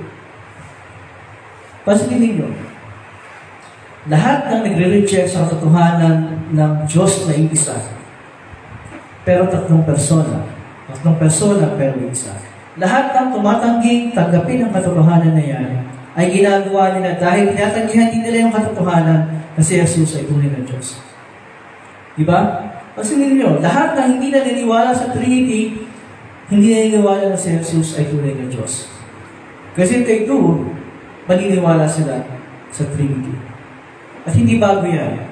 Pansinin ninyo, lahat ng nagre-reject sa katotohanan ng Diyos na isa, pero tatlong persona pero isa. Lahat ng tumatangging tanggapin ang katotohanan na yan, ay ginagawa nila dahil tinatanggihan din nila yung katotohanan na si Jesus ay tunay na Diyos. Diba? Pansinin niyo, lahat na hindi naniniwala sa Trinity, hindi naniniwala na si Jesus ay tunay na Diyos. Kasi they do, maniniwala sila sa Trinity. At hindi bago yan.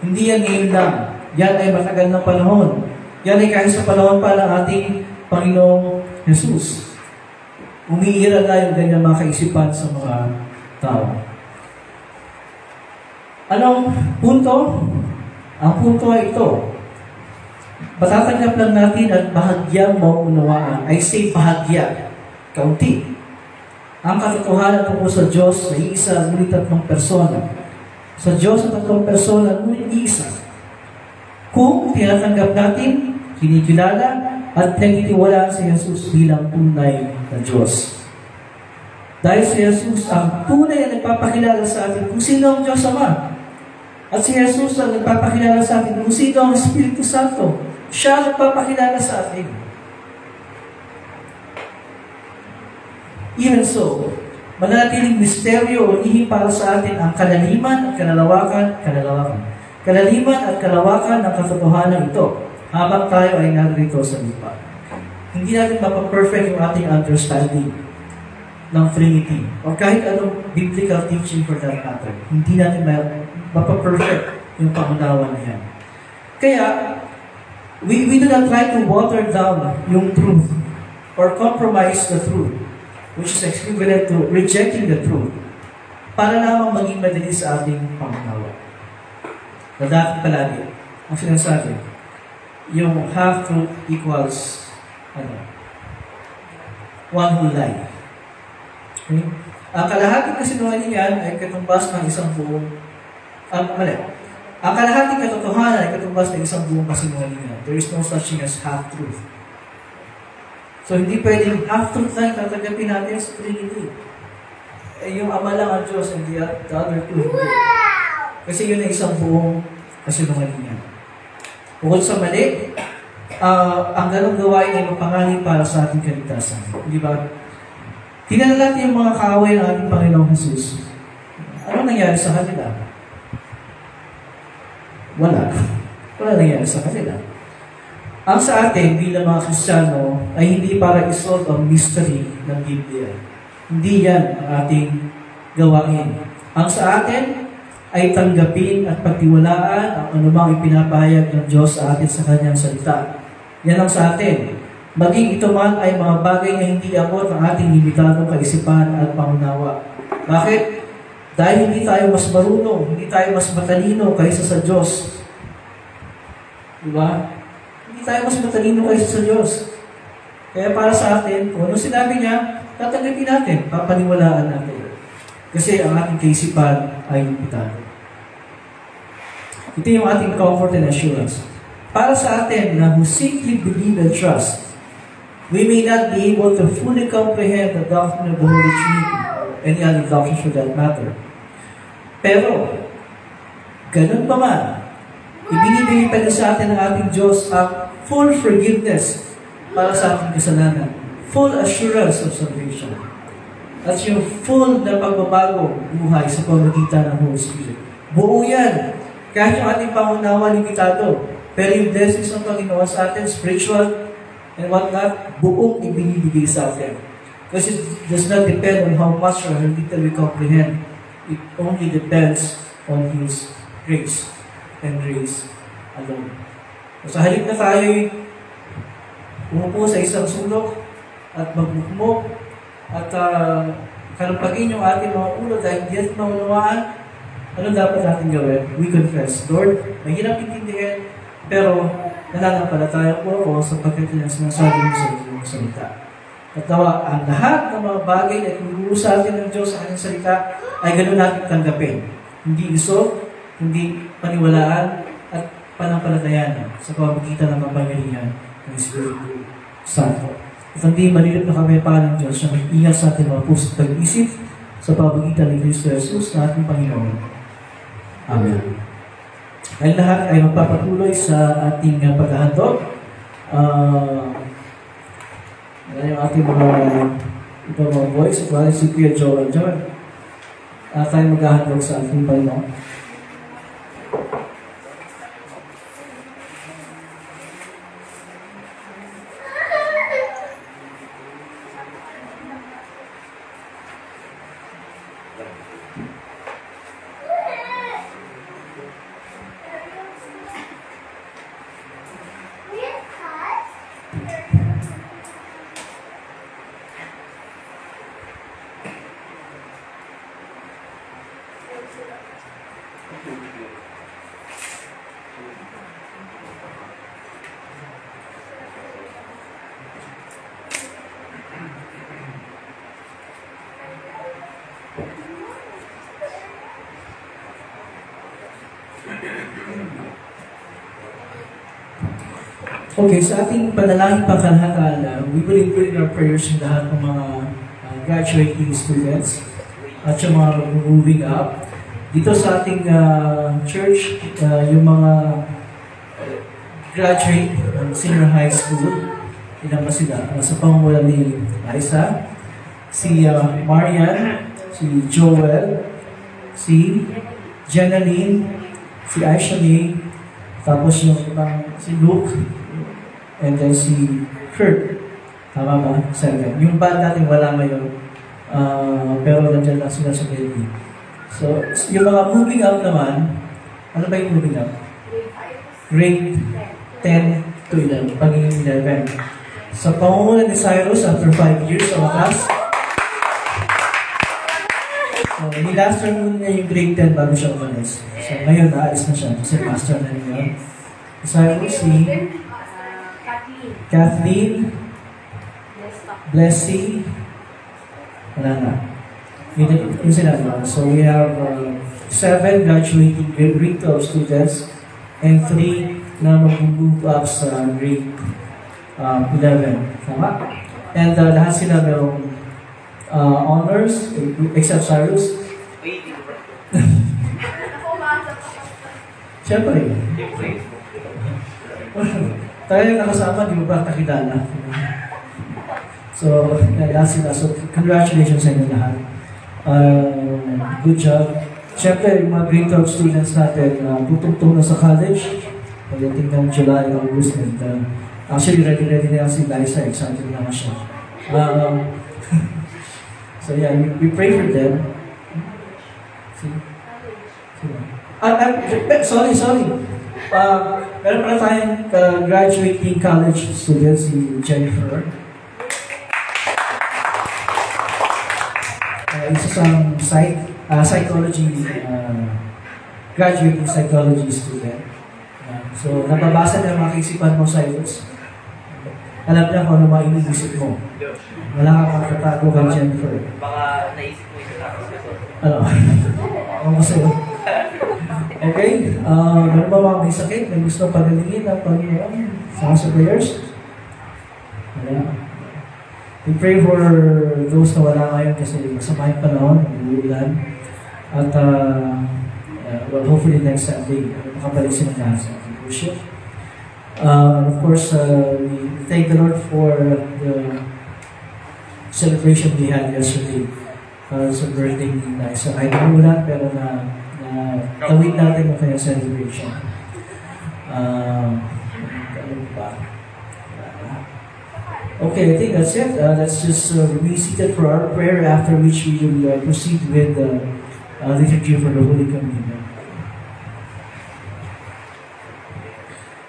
Hindi yan ngayon lang. Yan ay matagal ng panahon. Yan ay kahit sa panahon pa ng ating Panginoong Jesus. Umiira na yung ganyang mga kaisipan sa mga tao. Anong punto? Ang punto ay ito. Patatanggap lang natin at bahagyang mauunawaan. I say bahagya. Kaunti. Ang katotohanan tungkol sa Diyos na iisa, ngunit tatlong persona. Sa Diyos na tatlong persona, ngunit isa. Kung tinatanggap natin, kinikilala, at pinagtitiwalaan si Jesus bilang tunay na Diyos. Dahil si Jesus ang tunay na nagpapakilala sa atin kung sino ang Diyos Ama. At si Jesus ang nagpapakilala sa atin kung sino ang Espiritu Santo. Siya ang nagpapakilala sa atin. Even so, manatiling misteryo o lihim para sa atin ang kalaliman at kanalawakan kalaliman at kalawakan ng katotohanan ito habang tayo ay narito sa lupa. Hindi natin mapaperfect yung ating understanding ng Trinity o kahit anong biblical teaching for that matter. Hindi natin mapaperfect yung pangunawa na yan. Kaya, we do not try to water down yung truth or compromise the truth, which is equivalent to rejecting the truth, para lamang maging madali sa ating pangunawa. Na dati palagi, ang sinasabi, yung half-truth equals one whole lie. Okay? Ang kalahating kasinungalingan ay katumbas ng isang buong ang kalahating katotohanan ay katumbas ng isang buong kasinungalingan. There is no such thing as half-truth. So, hindi pwedeng half-truth lang tatanggapin natin sa Trinity. Yung Ama lang ang Diyos and the other two. Kasi yun ay isang buong kasinungalingan. Bukod sa mali, ang ganong gawain ay mapangaling para sa ating kaligtasan. Di ba? Tingnan natin yung mga kaaway ng ating Panginoong Jesus. Ano nangyari sa kanila? Wala nangyari sa kanila. Ang sa atin, bilang mga Kristiyano, ay hindi para isolve ang mystery ng Biblia. Hindi yan ang ating gawain. Ang sa atin ay tanggapin at pagtiwalaan ang anumang ipinapahayag ng Diyos sa atin sa Kanyang salita. Yan ang sa atin. Maging ito man ay mga bagay na hindi abot ang ating limitadong kaisipan at pangunawa. Bakit? Dahil hindi tayo mas marunong, hindi tayo mas matalino kaysa sa Diyos. Diba? Hindi tayo mas matalino kaysa sa Diyos. Kaya para sa atin, kung ano sinabi niya, tatanggapin natin, papaniwalaan natin. Kasi ang ating kaisipan ay limitado. Ito yung ating comfort and assurance. Para sa atin na who simply believe and trust, we may not be able to fully comprehend the doctrine of the Holy Trinity, any other doctrine for that matter. Pero, ganun pa man, ibinibigay pa niya sa atin ng ating Diyos ang full forgiveness para sa ating kasalanan. Full assurance of salvation. At yung full na pagbabago buhay sa pamamagitan ng Holy Spirit. Buo yan. Kahit yung ating pangunawa limitado. Pero yung blessings ng Panginoon sa atin, spiritual and whatnot, buong ibinibigay sa atin. Because it does not depend on how much or how little we comprehend. It only depends on His grace and grace alone. Sa halip na tayo'y umupo sa isang sulok at magbukmok at kalampagin yung ating mga ulo dahil di natin maunawaan, ano dapat natin gawin? We confess, Lord, mahirap intindihin, pero nananampalataya po ako sapagkat yung sinasabi mo sa iyong salita. At nawa, ang lahat ng mga bagay na ituturo sa atin ng Diyos sa kanyang salita ay ganoon natin tanggapin. Hindi iso, hindi paniwalaan, at panampalatayan sa pamamagitan ng kapangyarihan ng Espiritu Santo. At hindi malilip na kami pa ng Diyos na mag-ingat sa ating mga puso at pag-isip sa pamamagitan ng Kristo Jesus na ating Panginoon. Amen. Ay lahat ay magpapatuloy sa ating paghahandog. Yan yung ating mga boys, at si Kuya Joel. Tayo maghahandog sa ating Panginoon. Okay, sa ating panalangin pangkalahatan, we will include in our prayers yung lahat ng mga graduating students at yung mga moving up. Dito sa ating church, yung mga graduate ng senior high school, ilan ba sila? Sa pamumulan ni Liza, si Marian, si Joel, si Jenaline, si Aishamie, tapos yung ibang si Luke, and then si Kurt. Tama ba? 7. Yung band natin wala ngayon, pero nandiyan lang sila sa baby. So, yung mga moving up naman, ano ba yung moving up? Grade 10 to 11, pagiging 11. Sa pangunguna ni Cyrus, after 5 years sa wakas, so, ni-last term muna niya yung grade 10 bago siya umalis. So, ngayon, naalis na siya kasi master na niya. Cyrus, si Kathleen, Blessing, wala na. Yung sinabi lang. So, we have 7 graduating grade 12 students and 3 na mag-move up sa grade 11. Tama? And lahat sila merong honors, except Cyrus. Siyempre. Tayo yung nakasama, di mo ba nakilala? So, lahat sila. So, congratulations sa inyo lahat. Good job. Siyempre, yung mga grade 12 students natin, tutugtog na sa college. Pagdating ng July, August, and actually, ready na si Liza. Excited na siya. So, yeah, we pray for them. Sorry. Meron pala tayong graduating college student, si Jennifer. Isa sa psychology, graduating psychology student. So, nababasa niya mga kaisipan mo sa Cyrus. Alam niya kung ano mga iniisip mo. Wala kang makatago kay Jennifer. Baka naisip mo ito tapos ito. Ano? Ako sa'yo. Okay? Meron ba mga may sakit? May gusto pagalingin ang Panginoon? Sa prayers? Wala. We pray for those na wala ngayon kasi masama yung panahon, uulan. At well, hopefully next Sunday, makabalik sila na sa worship. Of course, we thank the Lord for the celebration we had yesterday. Sa birthday ni Liza. Kahit umulan, pero tawid natin ang kanyang celebration. Ano ba? Okay, I think that's it. Let's just be seated for our prayer, after which we will proceed with the liturgy for the Holy Communion.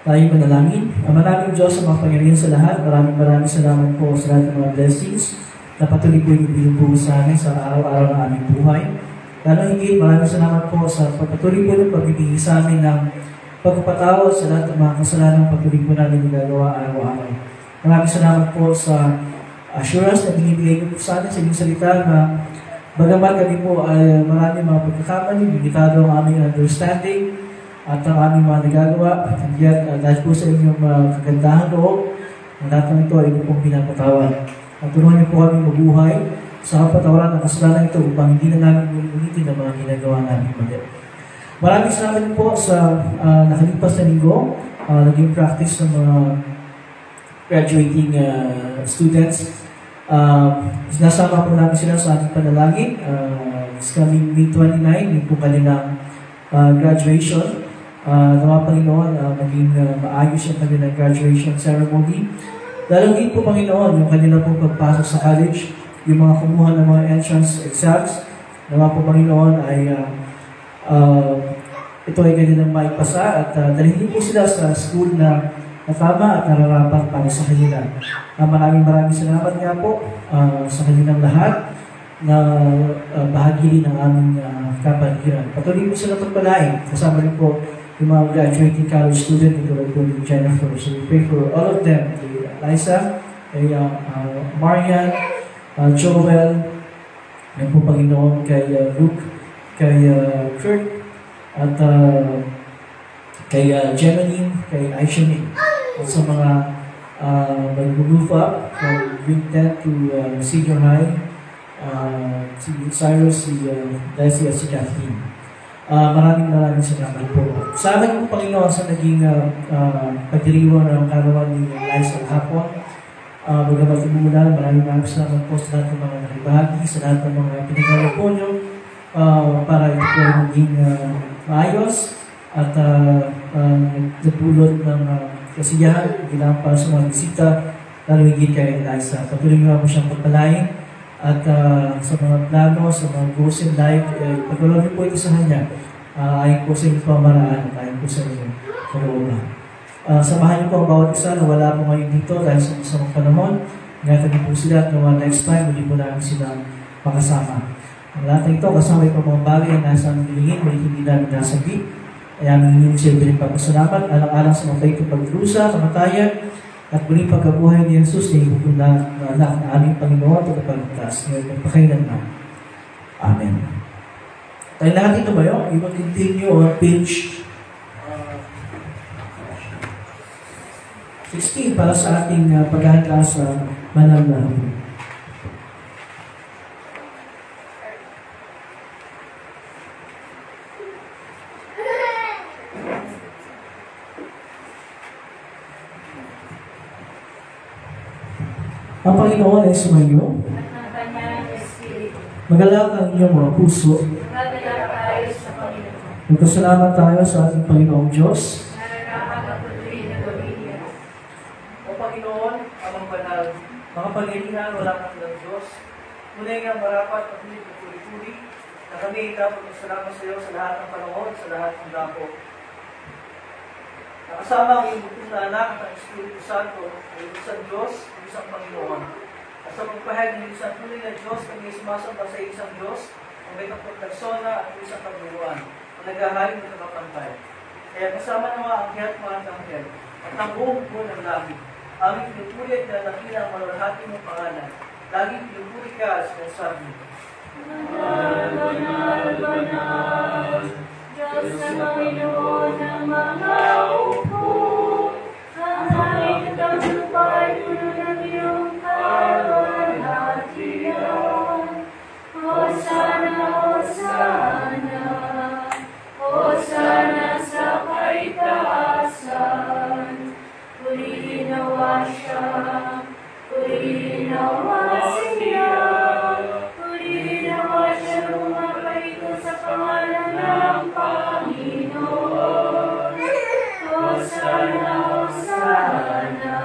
Tayo manalangin. Ama naming Diyos, sa makapangyarihan sa lahat, maraming salamat po sa lahat ng mga blessings na patuloy po yung binubuo sa amin sa araw-araw ng aming buhay. Lalo higit, maraming salamat po sa pagpatuloy po ng pagbibigay sa amin ng pagpapatawad sa lahat ng mga kasalanang patuloy po namin ginagawa araw-araw. Maraming salamat po sa assurance na binibigay niyo po sa atin sa inyong salita na bagamat kami po ay maraming mga pagkakamali, limitado ang aming understanding at ang aming mga nagagawa. And yet, dahil po sa inyong kagandahan loob, ang lahat ng ito ay inyong pong pinapatawad. At tulungan niyo po kami mabuhay sa kapatawaran ng kasalanan ito upang hindi na namin ulitin ang mga ginagawa namin mali. Maraming salamat po sa nakalipas na linggo, naging practice ng mga graduating students. Nasama po namin sila sa ating panalangin. It's coming May 29, yung po kanilang graduation. Nawa Panginoon, maging maayos yung kanilang graduation ceremony. Lalagin po Panginoon yung kanilang pong pagpasok sa college, yung mga kumuha ng mga entrance exams. Nawa po Panginoon ay ito ay kanilang maipasa at dalhin po sila sa school na tama at nararapat para sa kanila. Maraming salamat nga po sa kanilang lahat na bahagi ng aming kapaligiran. Patuloy po sila pagpalain. Kasama rin po yung mga graduating college student, ito po ni Jennifer. So we pray for all of them, kay Liza, kay Marian, Joel, and po Panginoon, kay Luke, kay Kurt, at kay Jemeline, kay Aishamie. At sa mga mag-move up from grade 10 to senior high, si Cyrus, si Leslie at si Kathleen. Maraming salamat po. Sa amin po Panginoon sa naging pagdiriwang ng karawan ni Liza hapon. Bagamat umulan, maraming salamat po sa lahat ng mga nakibahagi, sa lahat ng mga pinagawa po nyo para ito po maging maayos at nagdulot ng kasiyahan, ginamit para sa mga bisita, lalo higit kay Eliza. Patuloy nga mo siyang pagpalain at sa mga plano, sa mga goals in life, pagkakaroon niyo po ito sa kanya. Ayon po sa inyong pamaraan at ayon po sa inyong kalooban. Samahan niyo po ang bawat isa na wala po ngayon dito dahil sa masamang panahon. Ingatan niyo po sila at naman next time, muli po namin silang makasama. Ang lahat ng ito, kasama yung mga bagay na nasa aming hilingin, may hindi namin nasabi. Ay aming hiling siya pinagpapasalamat, alang-alang sa mapait ng pagdurusa, kamatayan, at muling pagkabuhay ni Jesus na ibubun na anak na aming Panginoon at pagpagligtas. Ngayon, pagpakailan na. Amen. Tayo lahat ito ba yun? We will continue on page 16 para sa ating paghahanda sa banal na hapon. Ang Panginoon ay sumayo. At ng kanyang Espiritu. Magalak ang inyong mga puso. Magdala tayo sa Panginoon. Magpasalamat tayo sa ating Panginoong Diyos. Nararapat at patuloy na gawin niya. O Panginoon, amang banal, mga pag-ilihan wala kang ng Diyos. Muli nga marapat at hindi pupuli-puli na kami dapat magsalamat sa iyo sa lahat ng panahon, sa lahat ng dako. Nakasama ang iyong butong na anak at ang Espiritu Santo, ang isang Diyos, ang isang Panginoon. At sa pagpahayag ng isang tunay na Diyos, kami sumasamba sa isang Diyos, ang may tatlong persona at isang kabuluhan, ang naghahaling ng kapantay. Kaya kasama ng mga anghel at mga anghel, at ang buong buo ng langit, aming pinupulit na nakila ang malulhati mong pangalan. Laging pinupuri ka sa sinasabi. Banal, banal, banal, Diyos na Panginoon ng mga upo. Ang langit at ang lupa ay puno ng iyong kalwalhatian. Hosana, Hosana, Hosana sa kaitaasan. Purihin nawa siya, purihin nawa siya, purihin nawa siya, lumapay ko sa pangalan ng Panginoon. Hosana, Hosana,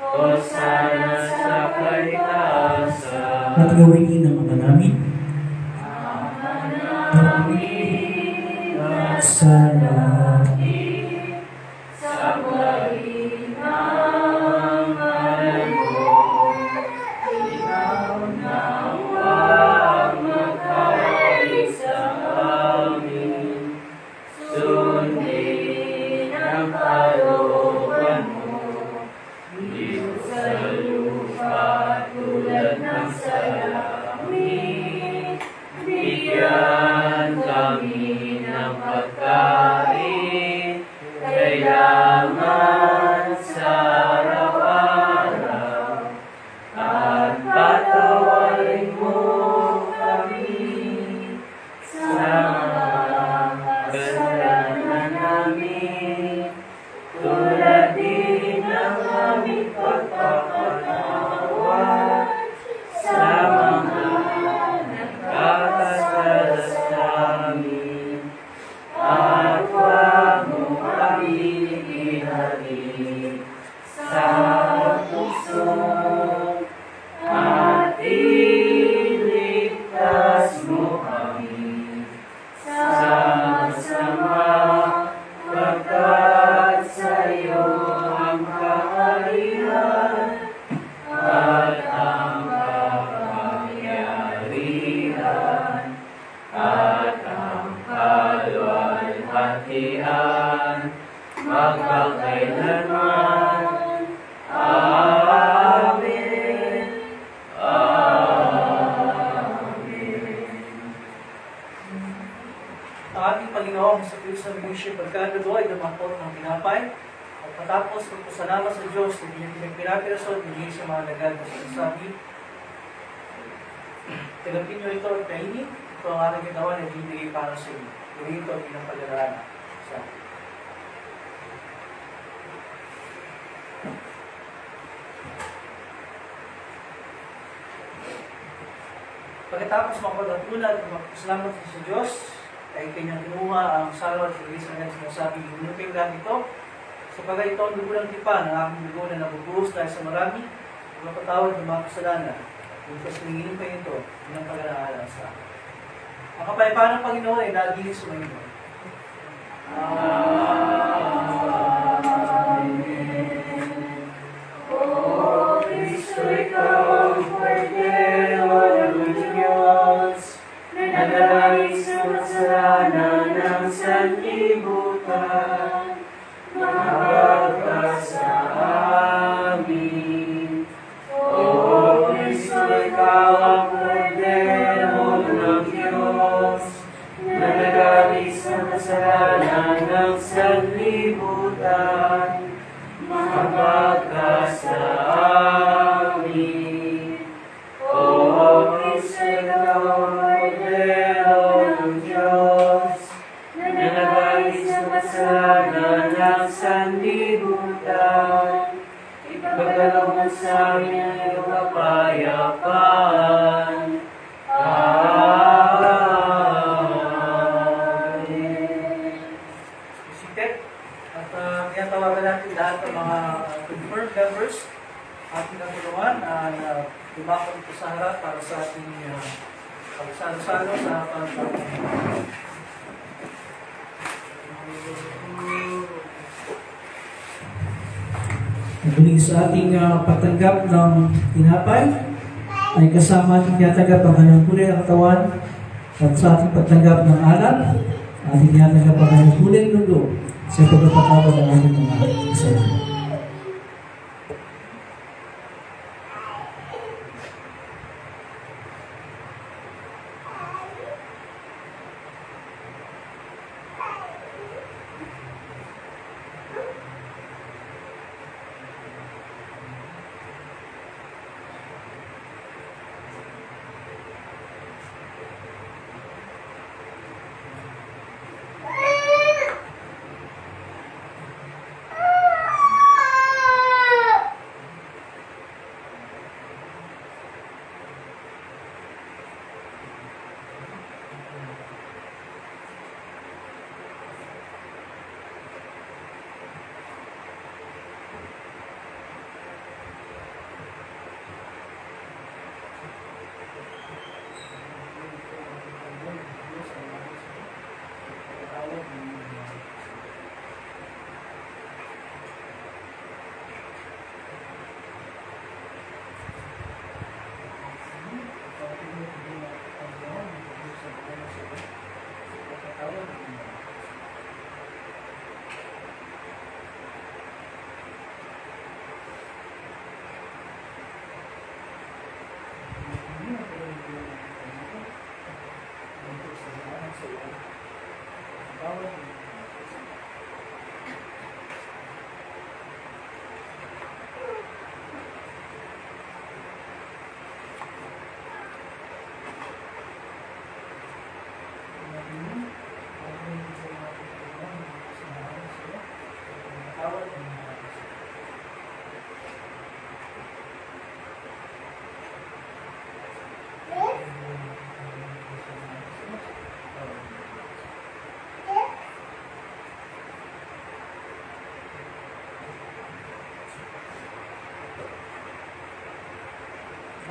Hosana sa kaitaasan. At gawin ang mga namin. Sana Sa buhay ng ngalan mo, ikaw nawa ang magkaroon sa amin. Sundin ang kalooban mo, dito sa lupa tulad ng sa langit. Bigyan kami ng pagkain, kailangan sa araw-araw, at patawarin mo kami sa mga kasalanan namin, tulad din ng aming pagpapatawad sa mga nagkakasala sa amin. At huwag mo kami ihalin sa puso, at iligtas mo kami sa masama, pagkat sa iyo ang kaharian at ang kapangyarihan at ang kalwalhatian magpakailanman. Amen. Amen. Ang ating Panginoon sa Kristo ng Misyon pagkano ay dumakot ng tinapay at patapos magpasalamat sa Diyos na pinagpinapiraso at bigay sa mga nagagawa sa sabi. Tinapin nyo ito at kainin. Ito ang ating ginawa na ibibigay para sa inyo. Gawin ito ang pinapagalaran sa Pagkatapos makapagatulan at magpasalamat sa Diyos, ay kanyang kinuha ang salwa at ilagay sa kanyang sinasabi, "Inumin kayo lang ito, sapagkat ito ang dugo ng tipan, ang aking dugo na nabubuhos dahil sa marami, ang patawad ng mga kasalanan. Bukas nangingin kayo ito, yun ang pag-aalala sa akin." Ang kapayapaan ng Panginoon ay nagiging sumayin. O Kristo, ikaw ang kordero ng Diyos, nanalangin sa kasalanan ng sanlibutan, mabag ka sa amin. O Kristo, ikaw ang kordero ng Diyos, nanalangin sa kasalanan ng sanlibutan, mabag ka sa amin. O Kristo, ikaw ang kordero ng Diyos, nanalangin sa kasalanan ng sanlibutan, ipagkaloob mo sa amin ang iyong kapayapaan. Amen. Isitek. At kaya tawagan natin lahat ng mga confirmed members at pinatulungan na lumakot ito sa harap para sa ating pagsalo-salo sa pagpapalagay. Muli sa ating pagtanggap ng tinapay ay kasama ating tinatanggap ang kanyang kulay ng katawan at sa ating pagtanggap ng alak, ating tinatanggap ang kanyang kulay ng dugo sa pagpapatawad ng ating mga kasalanan.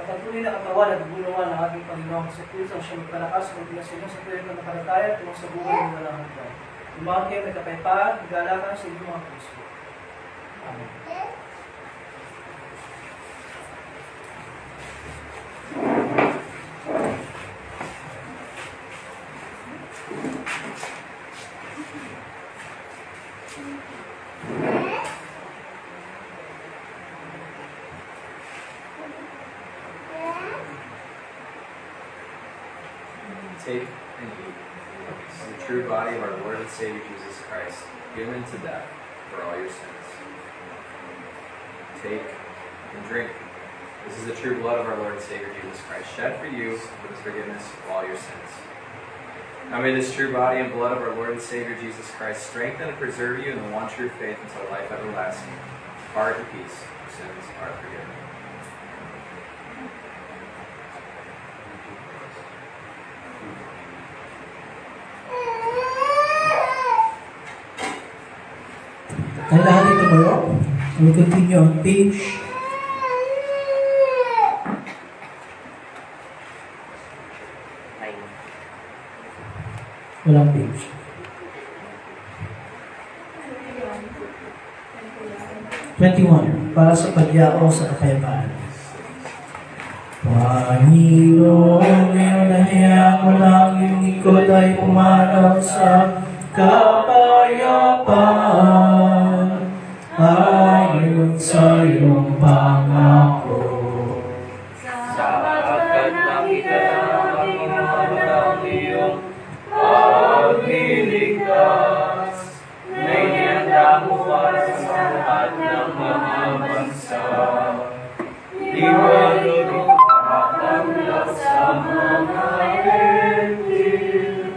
Patuloy na katawan at bulungan ng ating Panginoon sa Kristo ang siyang magpalakas ng sa inyo sa tuwing ng makalataya at sa buhay ng walang hanggan. Lumahan kayo may kapayapaan, nagalakan sa inyong mga puso. Amen. Take and eat. This is the true body of our Lord and Savior Jesus Christ, given to death for all your sins. Take and drink. This is the true blood of our Lord and Savior Jesus Christ, shed for you for the forgiveness of all your sins. Now may this true body and blood of our Lord and Savior Jesus Christ strengthen and preserve you in the one true faith until life everlasting. Depart in peace. Your sins are forgiven. Tayo lahat ay tumayo. We'll continue on page 9. walang page. 21. Para sa pagyao sa kapayapaan. Panginoon, ngayon nahiya ko lang yung ikot ay pumanaw sa kapayapaan ayon sa iyong pangako. Sapagkat nakita namin ang iyong pagliligtas na inihanda mo para sa lahat ng mga bansa. Iwanod ang lakas sa mga hentil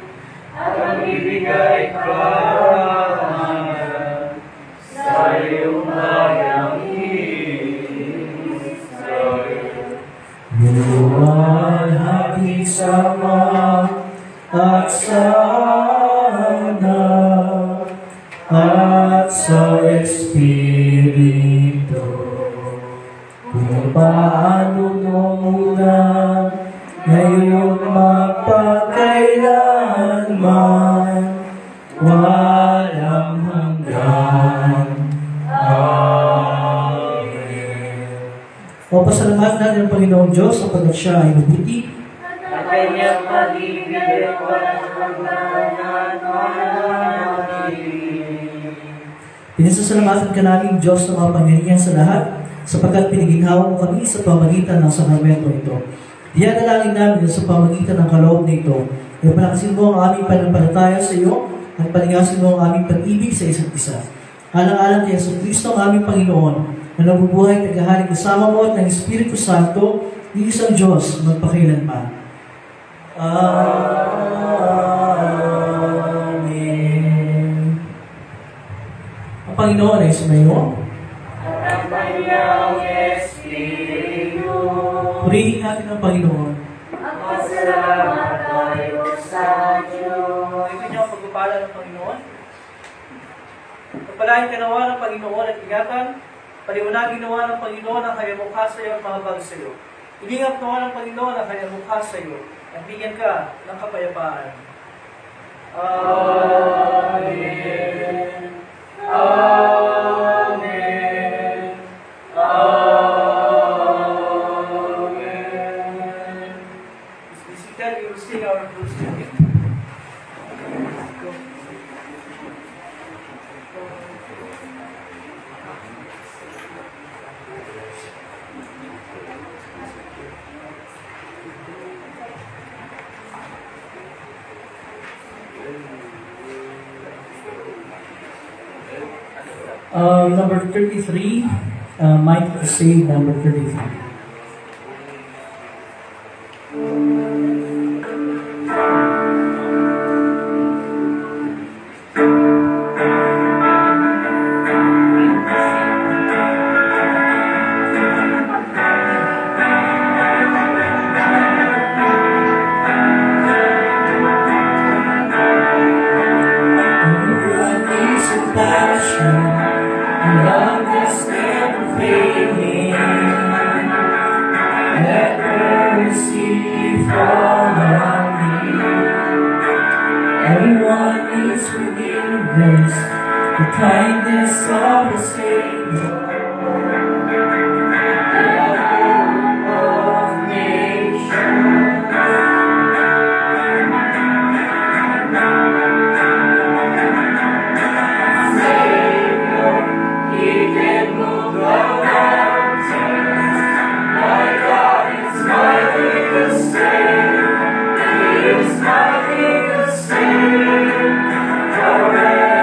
at ang ibigay karangalan sa iyong bayang Israel. Luwalhati sama at sana at sa Espiritu. Kung paano muna ngayon mapagkailanman walang hanggan. Amen. O pasalamatan natin ang Panginoong Diyos sapagkat siya ay mabuti. At kanyang pag-ibig ay walang hanggan at walang Pinasasalamatan ka namin, Diyos na mapangyarihan sa lahat, sapagkat piniginhawa mo kami sa pamagitan ng sakramento ito. Dinadalangin namin sa pamagitan ng kaloob na ito, ay palakasin mo ang aming pananampalataya sa iyo at palingasin mo ang aming pag-ibig sa isa't isa. Alang-alang kay Yesu Kristo ang aming Panginoon, na nabubuhay at naghahaling kasama mo at ng Espiritu Santo, iisang Diyos magpakailanman. Amen. Ang Panginoon ay sumayo. At ang kanyang Espiritu. Purihin natin ang Panginoon. At pasalamat tayo sa Diyos. Ito niyo ang pagpapala ng Panginoon. Pagpalain ka nawa ng Panginoon at ingatan. Paliwanagin nawa ng Panginoon ang kanyang mukha sa iyo at mga bag sa iyo. Ilingap nawa ng Panginoon ang kanyang mukha sa iyo at bigyan ka ng kapayapaan. Amen. Amen. Amen. This weekend we will sing our blues together. Number 33, Might Crusade, number 33. The kindness of the Savior, the hope of nations. Savior, He can move the mountains. My God is mighty to save. He is mighty to save. Forever.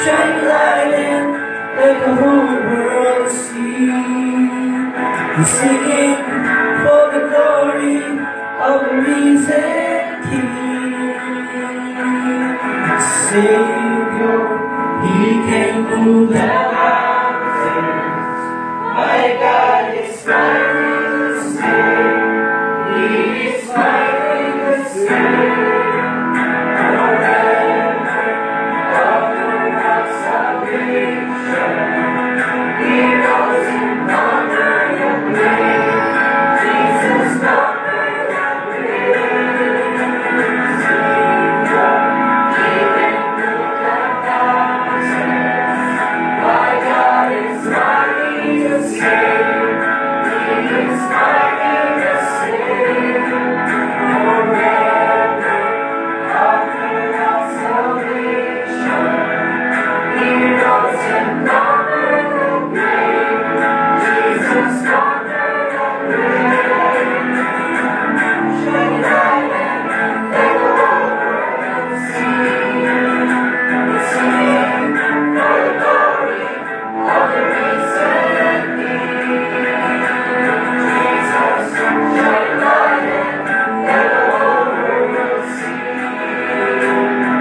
shine light and let the whole world see. We're singing for the glory of the risen King. Savior, He can move the mountains. My God is mighty to save. He is mighty to save. Forever, author of salvation. He rose and conquered the grave. Jesus conquered the grave. Savior, He can move the mountains. My God is mighty to save. He is mighty to save. Forever, author of salvation. He rose and conquered the grave. Jesus conquered the grave. Shine light and let the whole world see. We're singing for the glory of the risen King. Jesus, shine light and let the whole world see.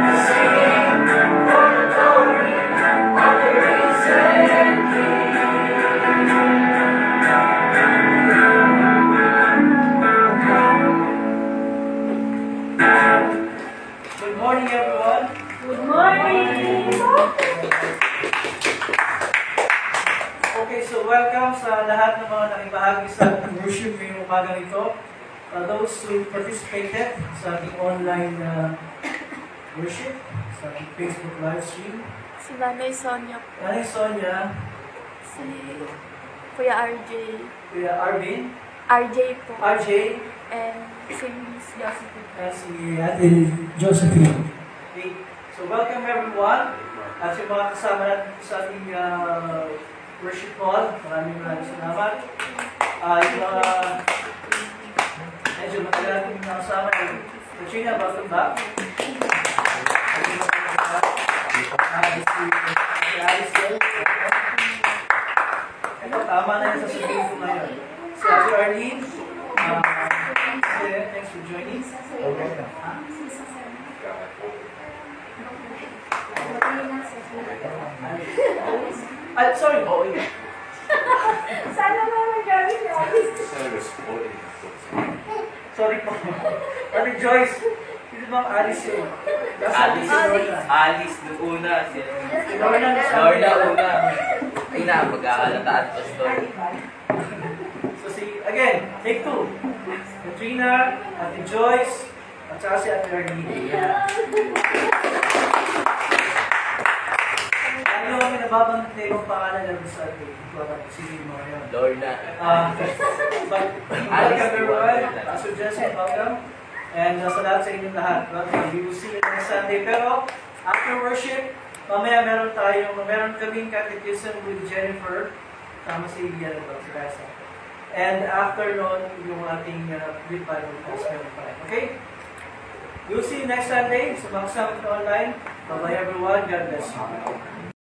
We're singing for the glory of the risen King. Good morning, everyone. Good morning! Okay, so welcome sa lahat ng mga nakibahagi sa ating worship ngayong umaga nito. Those who participated sa ating online worship, sa ating Facebook live stream. Si Nanay Sonia po. Nanay Sonia, Si Kuya RJ. Kuya Arvin, RJ po. RJ, And si Miss Josephine. at si Ate Josephine. Okay, so welcome everyone. At yung mga kasama natin sa ating worship hall, maraming salamat. Yung mga medyo matagal natin nakasama, Katrina, welcome back. Si Alice Hill. Ito, tama na yung sasabihin ko ngayon. Si Ate Arlene, thanks for joining. Sorry. Oh, yeah. Sana naman gawin niya. Sorry po. Ate Joyce, sino bang Alice yun? Alice nung una. Lorna una. Ay na, mag-aalataan pa story. So again, take two. Katrina, Ate Joyce, at saka si Ate Arlene. Ano kami nababanggit na yung pangalan namin sa ating sige mo ngayon. Lorna. But welcome everyone. Pastor Jesse, welcome. And sa lahat sa inyong lahat, welcome. We will see you next Sunday. Pero after worship, mamaya meron kaming catechism with Jennifer, tama si Rasa. And after nun, yung ating Greek Bible class meron pa rin. Okay? We'll see you next Sunday sa mga kasama online. Bye-bye everyone. God bless you.